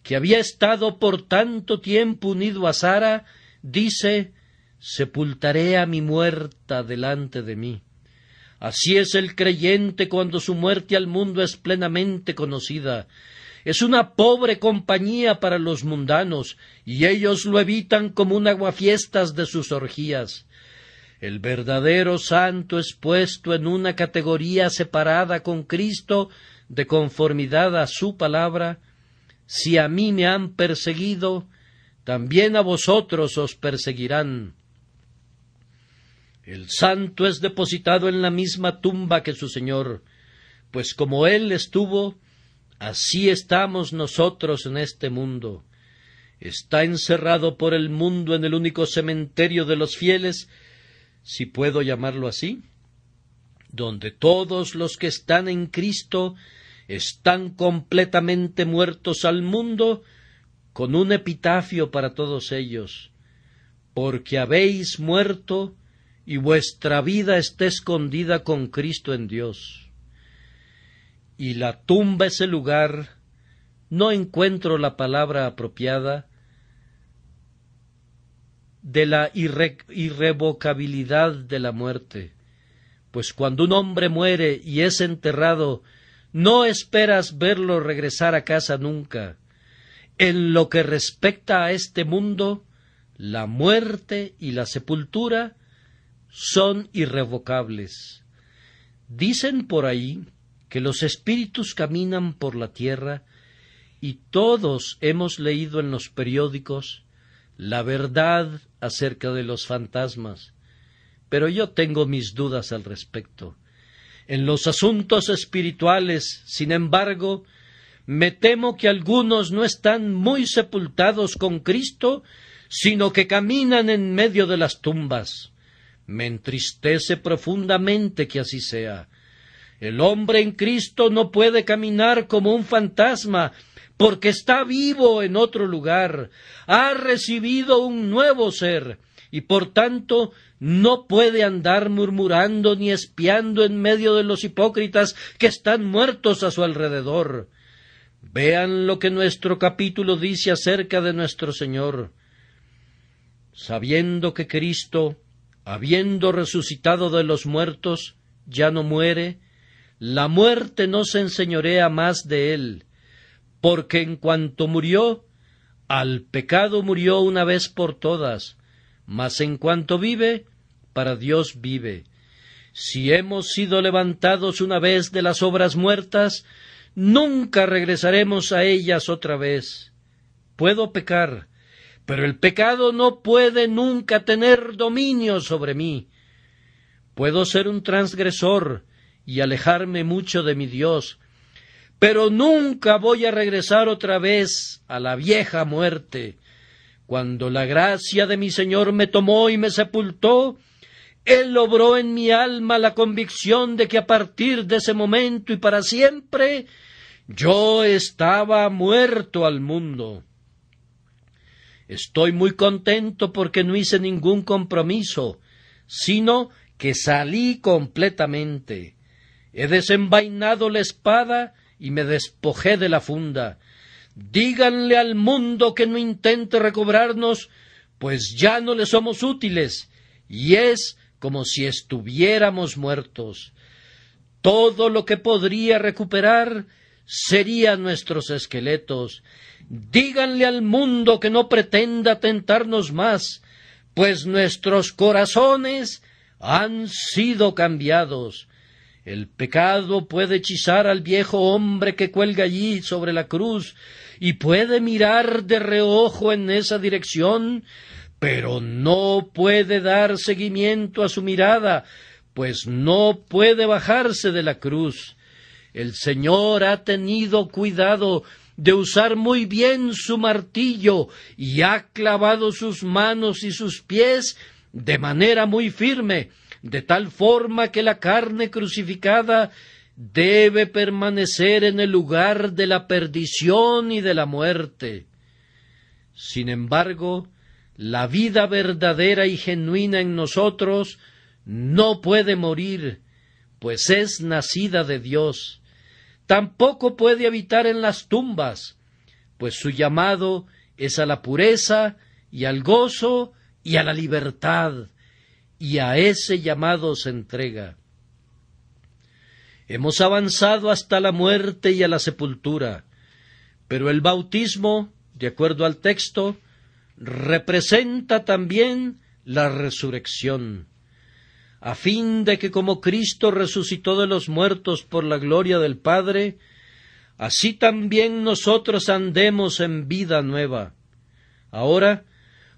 que había estado por tanto tiempo unido a Sara, dice: sepultaré a mi muerta delante de mí. Así es el creyente cuando su muerte al mundo es plenamente conocida. Es una pobre compañía para los mundanos, y ellos lo evitan como un aguafiestas de sus orgías. El verdadero santo es puesto en una categoría separada con Cristo de conformidad a su palabra. Si a mí me han perseguido, también a vosotros os perseguirán. El santo es depositado en la misma tumba que su Señor, pues como Él estuvo, así estamos nosotros en este mundo. Está encerrado por el mundo en el único cementerio de los fieles, si puedo llamarlo así, donde todos los que están en Cristo están completamente muertos al mundo, con un epitafio para todos ellos: porque habéis muerto, y vuestra vida está escondida con Cristo en Dios. Y la tumba es el lugar, no encuentro la palabra apropiada, de la irrevocabilidad de la muerte, pues cuando un hombre muere y es enterrado, no esperas verlo regresar a casa nunca. En lo que respecta a este mundo, la muerte y la sepultura son irrevocables. Dicen por ahí que los espíritus caminan por la tierra, y todos hemos leído en los periódicos la verdad acerca de los fantasmas, pero yo tengo mis dudas al respecto. En los asuntos espirituales, sin embargo, me temo que algunos no están muy sepultados con Cristo, sino que caminan en medio de las tumbas. Me entristece profundamente que así sea. El hombre en Cristo no puede caminar como un fantasma, porque está vivo en otro lugar, ha recibido un nuevo ser, y por tanto no puede andar murmurando ni espiando en medio de los hipócritas que están muertos a su alrededor. Vean lo que nuestro capítulo dice acerca de nuestro Señor. Sabiendo que Cristo, habiendo resucitado de los muertos, ya no muere, la muerte no se enseñorea más de él, porque en cuanto murió, al pecado murió una vez por todas, mas en cuanto vive, para Dios vive. Si hemos sido levantados una vez de las obras muertas, nunca regresaremos a ellas otra vez. Puedo pecar, pero el pecado no puede nunca tener dominio sobre mí. Puedo ser un transgresor y alejarme mucho de mi Dios, pero nunca voy a regresar otra vez a la vieja muerte. Cuando la gracia de mi Señor me tomó y me sepultó, Él obró en mi alma la convicción de que a partir de ese momento y para siempre yo estaba muerto al mundo. Estoy muy contento porque no hice ningún compromiso, sino que salí completamente. He desenvainado la espada y me despojé de la funda. Díganle al mundo que no intente recobrarnos, pues ya no le somos útiles, y es como si estuviéramos muertos. Todo lo que podría recuperar serían nuestros esqueletos. Díganle al mundo que no pretenda tentarnos más, pues nuestros corazones han sido cambiados. El pecado puede hechizar al viejo hombre que cuelga allí sobre la cruz y puede mirar de reojo en esa dirección, pero no puede dar seguimiento a su mirada, pues no puede bajarse de la cruz. El Señor ha tenido cuidado de usar muy bien su martillo y ha clavado sus manos y sus pies de manera muy firme, de tal forma que la carne crucificada debe permanecer en el lugar de la perdición y de la muerte. Sin embargo, la vida verdadera y genuina en nosotros no puede morir, pues es nacida de Dios. Tampoco puede habitar en las tumbas, pues su llamado es a la pureza y al gozo y a la libertad, y a ese llamado se entrega. Hemos avanzado hasta la muerte y a la sepultura, pero el bautismo, de acuerdo al texto, representa también la resurrección, a fin de que como Cristo resucitó de los muertos por la gloria del Padre, así también nosotros andemos en vida nueva. Ahora,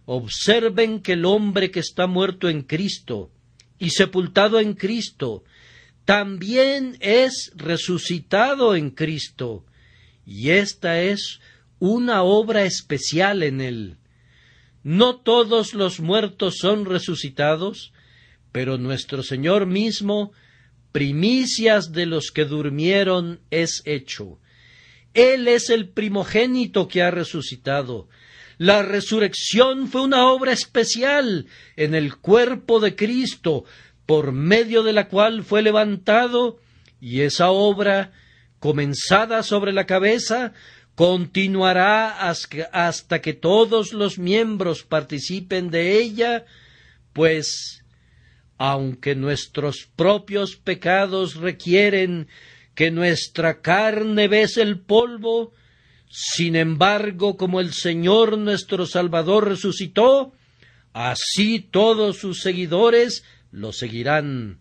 observen que el hombre que está muerto en Cristo y sepultado en Cristo, también es resucitado en Cristo, y esta es una obra especial en él. No todos los muertos son resucitados, pero nuestro Señor mismo, primicias de los que durmieron, es hecho. Él es el primogénito que ha resucitado. La resurrección fue una obra especial en el cuerpo de Cristo, por medio de la cual fue levantado, y esa obra, comenzada sobre la cabeza, continuará hasta que todos los miembros participen de ella, pues, aunque nuestros propios pecados requieren que nuestra carne bese el polvo, sin embargo, como el Señor nuestro Salvador resucitó, así todos sus seguidores lo seguirán.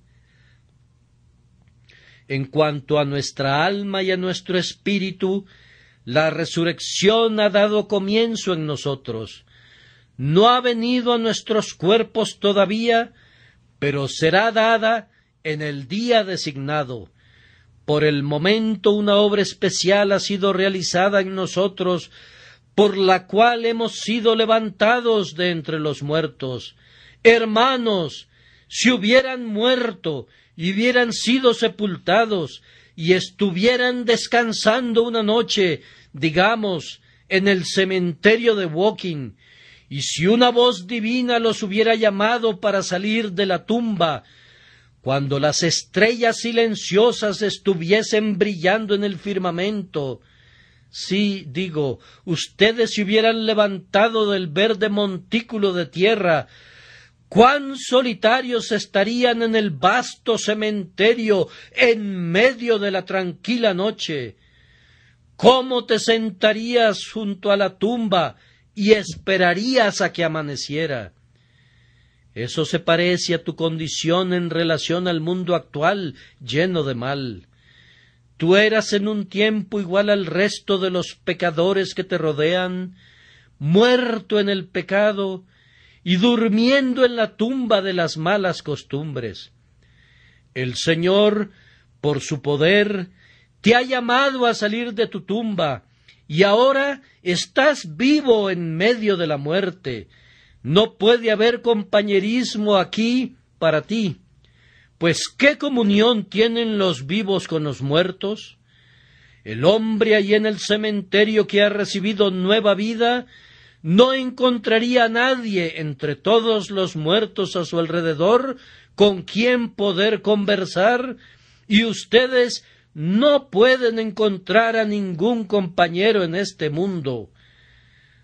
En cuanto a nuestra alma y a nuestro espíritu, la resurrección ha dado comienzo en nosotros. No ha venido a nuestros cuerpos todavía, pero será dada en el día designado. Por el momento una obra especial ha sido realizada en nosotros, por la cual hemos sido levantados de entre los muertos. Hermanos, si hubieran muerto y hubieran sido sepultados y estuvieran descansando una noche, digamos, en el cementerio de Woking, y si una voz divina los hubiera llamado para salir de la tumba, cuando las estrellas silenciosas estuviesen brillando en el firmamento, sí, digo, ustedes se hubieran levantado del verde montículo de tierra, cuán solitarios estarían en el vasto cementerio en medio de la tranquila noche. ¿Cómo te sentarías junto a la tumba y esperarías a que amaneciera? Eso se parece a tu condición en relación al mundo actual, lleno de mal. Tú eras en un tiempo igual al resto de los pecadores que te rodean, muerto en el pecado y durmiendo en la tumba de las malas costumbres. El Señor, por su poder, te ha llamado a salir de tu tumba, y ahora estás vivo en medio de la muerte. No puede haber compañerismo aquí para ti, pues ¿qué comunión tienen los vivos con los muertos? El hombre allí en el cementerio que ha recibido nueva vida no encontraría a nadie entre todos los muertos a su alrededor con quien poder conversar, y ustedes no pueden encontrar a ningún compañero en este mundo.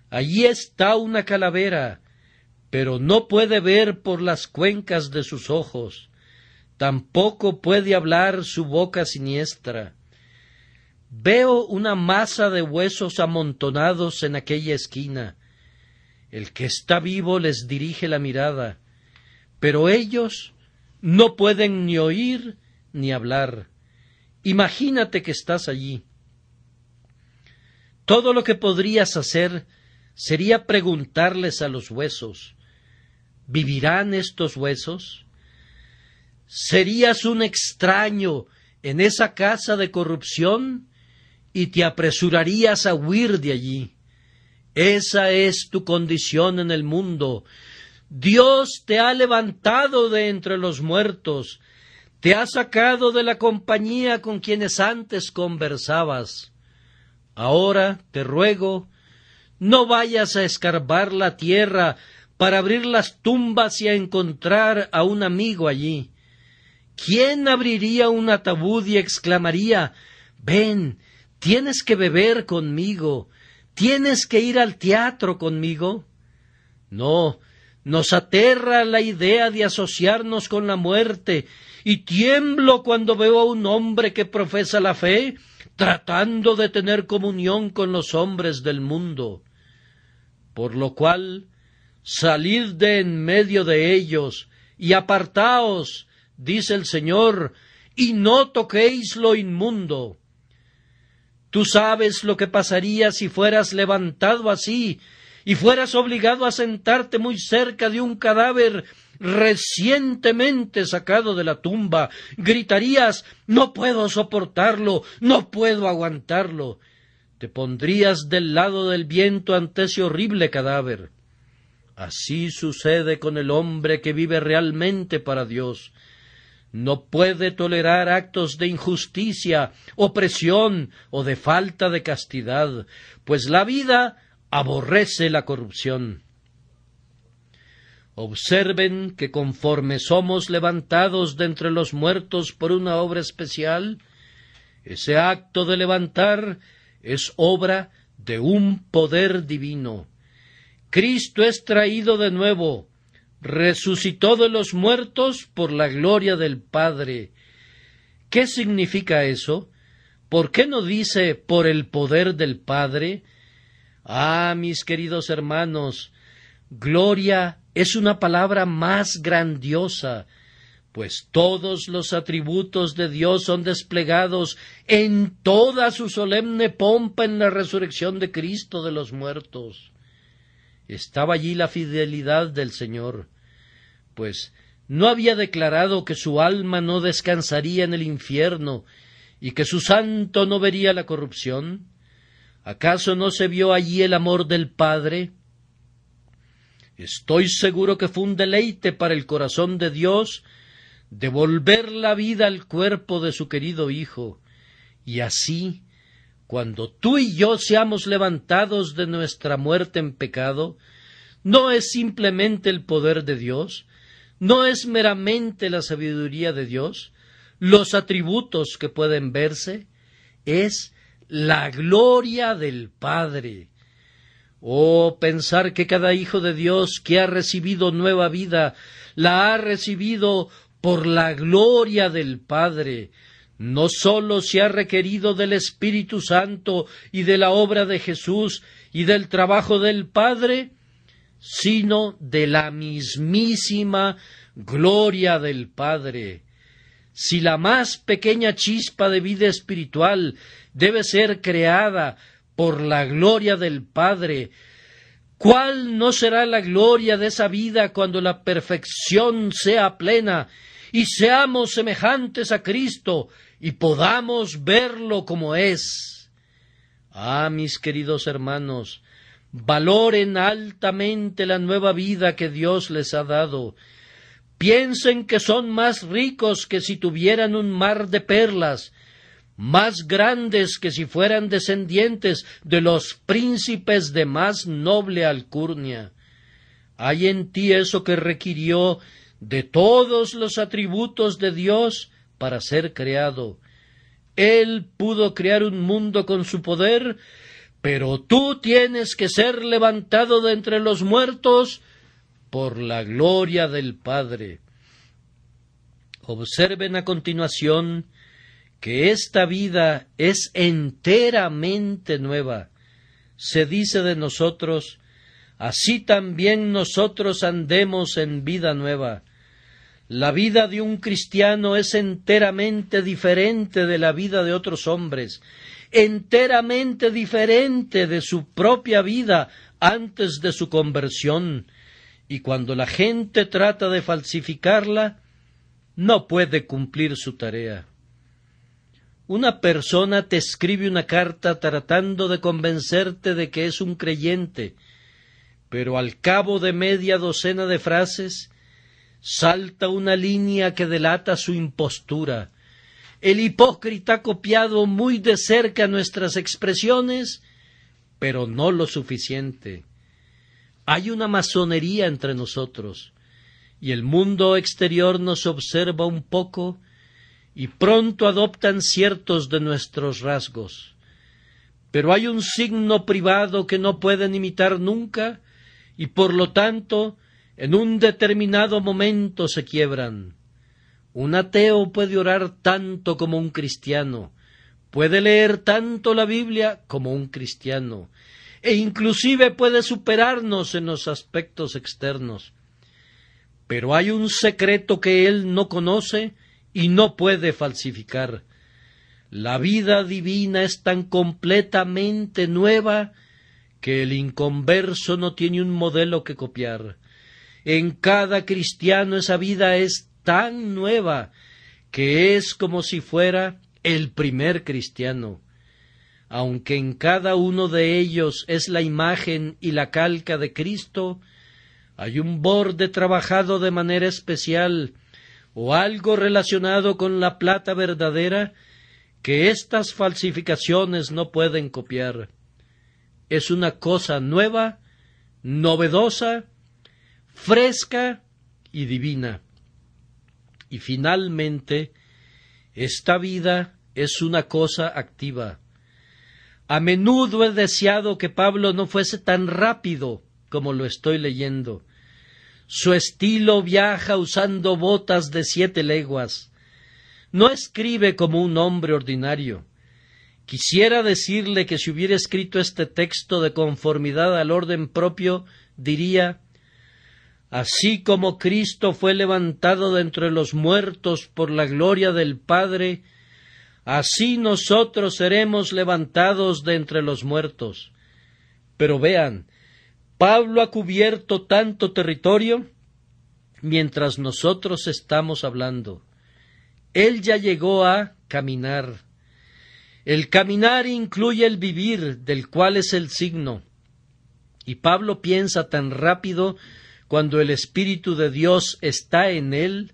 Allí está una calavera, pero no puede ver por las cuencas de sus ojos, tampoco puede hablar su boca siniestra. Veo una masa de huesos amontonados en aquella esquina. El que está vivo les dirige la mirada, pero ellos no pueden ni oír ni hablar. Imagínate que estás allí. Todo lo que podrías hacer sería preguntarles a los huesos: ¿vivirán estos huesos? Serías un extraño en esa casa de corrupción y te apresurarías a huir de allí. Esa es tu condición en el mundo. Dios te ha levantado de entre los muertos, te ha sacado de la compañía con quienes antes conversabas. Ahora te ruego, no vayas a escarbar la tierra para abrir las tumbas y a encontrar a un amigo allí. ¿Quién abriría un ataúd y exclamaría: ven, tienes que beber conmigo, tienes que ir al teatro conmigo? No, nos aterra la idea de asociarnos con la muerte, y tiemblo cuando veo a un hombre que profesa la fe tratando de tener comunión con los hombres del mundo. Por lo cual, salid de en medio de ellos, y apartaos, dice el Señor, y no toquéis lo inmundo. Tú sabes lo que pasaría si fueras levantado así, y fueras obligado a sentarte muy cerca de un cadáver recientemente sacado de la tumba. Gritarías: no puedo soportarlo, no puedo aguantarlo. Te pondrías del lado del viento ante ese horrible cadáver. Así sucede con el hombre que vive realmente para Dios. No puede tolerar actos de injusticia, opresión o de falta de castidad, pues la vida aborrece la corrupción. Observen que conforme somos levantados de entre los muertos por una obra especial, ese acto de levantar es obra de un poder divino. Cristo es traído de nuevo, resucitó de los muertos por la gloria del Padre. ¿Qué significa eso? ¿Por qué no dice por el poder del Padre? Ah, mis queridos hermanos, gloria es una palabra más grandiosa, pues todos los atributos de Dios son desplegados en toda su solemne pompa en la resurrección de Cristo de los muertos. Estaba allí la fidelidad del Señor, pues ¿no había declarado que su alma no descansaría en el infierno y que su santo no vería la corrupción? ¿Acaso no se vio allí el amor del Padre? Estoy seguro que fue un deleite para el corazón de Dios devolver la vida al cuerpo de su querido Hijo, y así, cuando tú y yo seamos levantados de nuestra muerte en pecado, no es simplemente el poder de Dios, no es meramente la sabiduría de Dios, los atributos que pueden verse, es la gloria del Padre. Oh, pensar que cada hijo de Dios que ha recibido nueva vida, la ha recibido por la gloria del Padre. No sólo se ha requerido del Espíritu Santo y de la obra de Jesús y del trabajo del Padre, sino de la mismísima gloria del Padre. Si la más pequeña chispa de vida espiritual debe ser creada por la gloria del Padre, ¿cuál no será la gloria de esa vida cuando la perfección sea plena y seamos semejantes a Cristo y podamos verlo como es. Ah, mis queridos hermanos, valoren altamente la nueva vida que Dios les ha dado. Piensen que son más ricos que si tuvieran un mar de perlas, más grandes que si fueran descendientes de los príncipes de más noble alcurnia. Hay en ti eso que requirió de todos los atributos de Dios para ser creado. Él pudo crear un mundo con su poder, pero tú tienes que ser levantado de entre los muertos por la gloria del Padre. Observen a continuación que esta vida es enteramente nueva. Se dice de nosotros, así también nosotros andemos en vida nueva. La vida de un cristiano es enteramente diferente de la vida de otros hombres, enteramente diferente de su propia vida antes de su conversión, y cuando la gente trata de falsificarla, no puede cumplir su tarea. Una persona te escribe una carta tratando de convencerte de que es un creyente, pero al cabo de media docena de frases salta una línea que delata su impostura. El hipócrita ha copiado muy de cerca nuestras expresiones, pero no lo suficiente. Hay una masonería entre nosotros, y el mundo exterior nos observa un poco y pronto adoptan ciertos de nuestros rasgos. Pero hay un signo privado que no pueden imitar nunca, y por lo tanto en un determinado momento se quiebran. Un ateo puede orar tanto como un cristiano, puede leer tanto la Biblia como un cristiano, e inclusive puede superarnos en los aspectos externos. Pero hay un secreto que él no conoce y no puede falsificar. La vida divina es tan completamente nueva que el inconverso no tiene un modelo que copiar. En cada cristiano esa vida es tan nueva que es como si fuera el primer cristiano. Aunque en cada uno de ellos es la imagen y la calca de Cristo, hay un borde trabajado de manera especial o algo relacionado con la plata verdadera que estas falsificaciones no pueden copiar. Es una cosa nueva, novedosa, fresca y divina. Y finalmente, esta vida es una cosa activa. A menudo he deseado que Pablo no fuese tan rápido como lo estoy leyendo. Su estilo viaja usando botas de 7 leguas. No escribe como un hombre ordinario. Quisiera decirle que si hubiera escrito este texto de conformidad al orden propio, diría: así como Cristo fue levantado de entre los muertos por la gloria del Padre, así nosotros seremos levantados de entre los muertos. Pero vean, Pablo ha cubierto tanto territorio mientras nosotros estamos hablando. Él ya llegó a caminar. El caminar incluye el vivir, del cual es el signo. Y Pablo piensa tan rápido cuando el Espíritu de Dios está en él,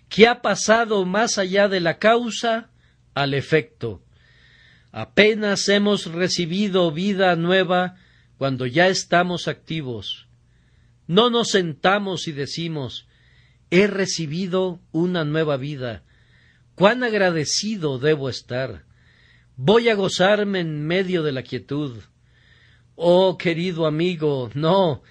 que ha pasado más allá de la causa al efecto. Apenas hemos recibido vida nueva cuando ya estamos activos. No nos sentamos y decimos: he recibido una nueva vida. ¡Cuán agradecido debo estar! Voy a gozarme en medio de la quietud. Oh, querido amigo, no.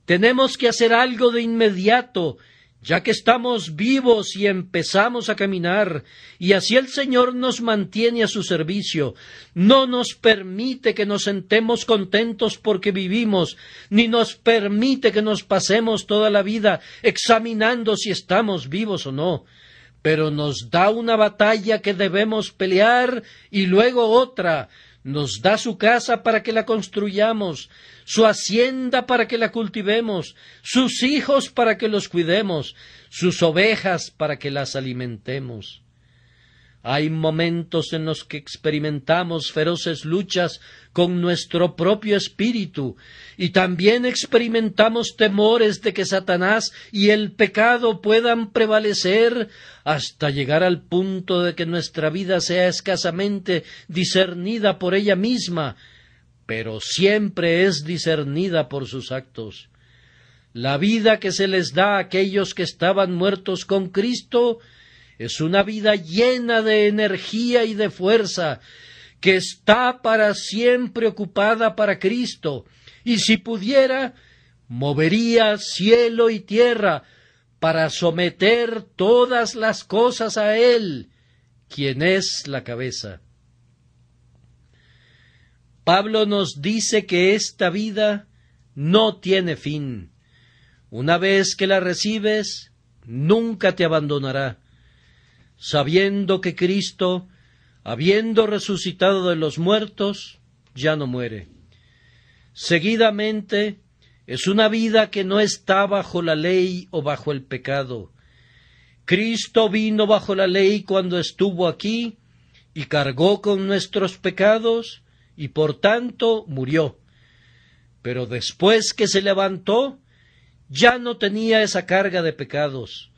Tenemos que hacer algo de inmediato, ya que estamos vivos y empezamos a caminar, y así el Señor nos mantiene a su servicio. No nos permite que nos sentemos contentos porque vivimos, ni nos permite que nos pasemos toda la vida examinando si estamos vivos o no, pero nos da una batalla que debemos pelear y luego otra. nos da su casa para que la construyamos, su hacienda para que la cultivemos, sus hijos para que los cuidemos, sus ovejas para que las alimentemos. Hay momentos en los que experimentamos feroces luchas con nuestro propio espíritu y también experimentamos temores de que Satanás y el pecado puedan prevalecer hasta llegar al punto de que nuestra vida sea escasamente discernida por ella misma, pero siempre es discernida por sus actos. La vida que se les da a aquellos que estaban muertos con Cristo es una vida llena de energía y de fuerza, que está para siempre ocupada para Cristo, y si pudiera, movería cielo y tierra para someter todas las cosas a Él, quien es la cabeza. Pablo nos dice que esta vida no tiene fin. Una vez que la recibes, nunca te abandonará, sabiendo que Cristo, habiendo resucitado de los muertos, ya no muere. Seguidamente, es una vida que no está bajo la ley o bajo el pecado. Cristo vino bajo la ley cuando estuvo aquí y cargó con nuestros pecados y por tanto murió. Pero después que se levantó, ya no tenía esa carga de pecados.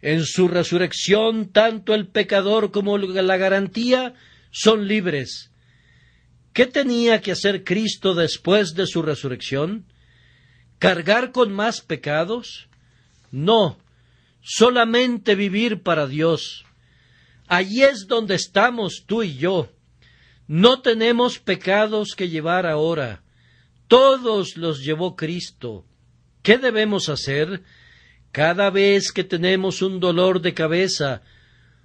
En su resurrección, tanto el pecador como la garantía son libres. ¿Qué tenía que hacer Cristo después de su resurrección? ¿Cargar con más pecados? No, solamente vivir para Dios. Allí es donde estamos tú y yo. No tenemos pecados que llevar ahora. Todos los llevó Cristo. ¿Qué debemos hacer? Cada vez que tenemos un dolor de cabeza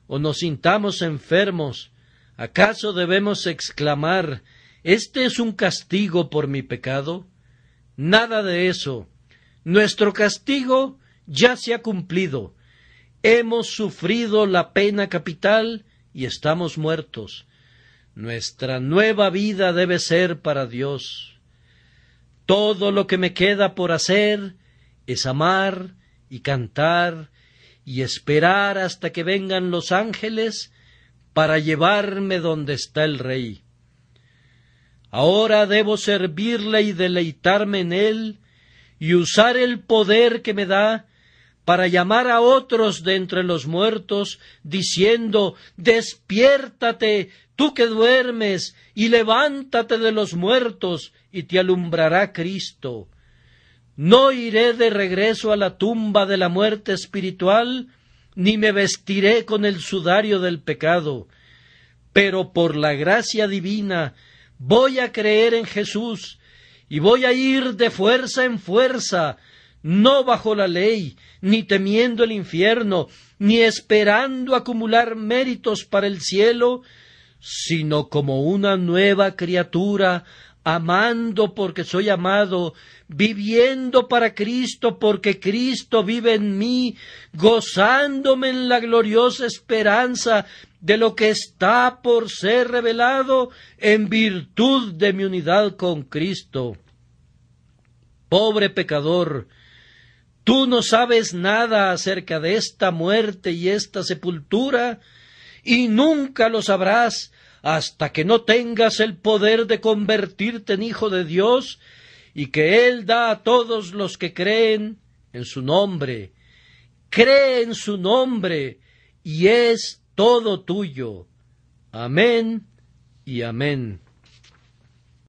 o nos sintamos enfermos, ¿acaso debemos exclamar, «¿Este es un castigo por mi pecado»? Nada de eso. Nuestro castigo ya se ha cumplido. Hemos sufrido la pena capital y estamos muertos. Nuestra nueva vida debe ser para Dios. Todo lo que me queda por hacer es amar y cantar y esperar hasta que vengan los ángeles para llevarme donde está el Rey. Ahora debo servirle y deleitarme en él y usar el poder que me da para llamar a otros de entre los muertos, diciendo, «Despiértate, tú que duermes, y levántate de los muertos, y te alumbrará Cristo». No iré de regreso a la tumba de la muerte espiritual, ni me vestiré con el sudario del pecado, pero por la gracia divina voy a creer en Jesús, y voy a ir de fuerza en fuerza, no bajo la ley, ni temiendo el infierno, ni esperando acumular méritos para el cielo, sino como una nueva criatura, amando porque soy amado, viviendo para Cristo porque Cristo vive en mí, gozándome en la gloriosa esperanza de lo que está por ser revelado en virtud de mi unidad con Cristo. Pobre pecador, tú no sabes nada acerca de esta muerte y esta sepultura, y nunca lo sabrás hasta que no tengas el poder de convertirte en hijo de Dios, y que Él da a todos los que creen en su nombre. Cree en su nombre, y es todo tuyo. Amén y amén.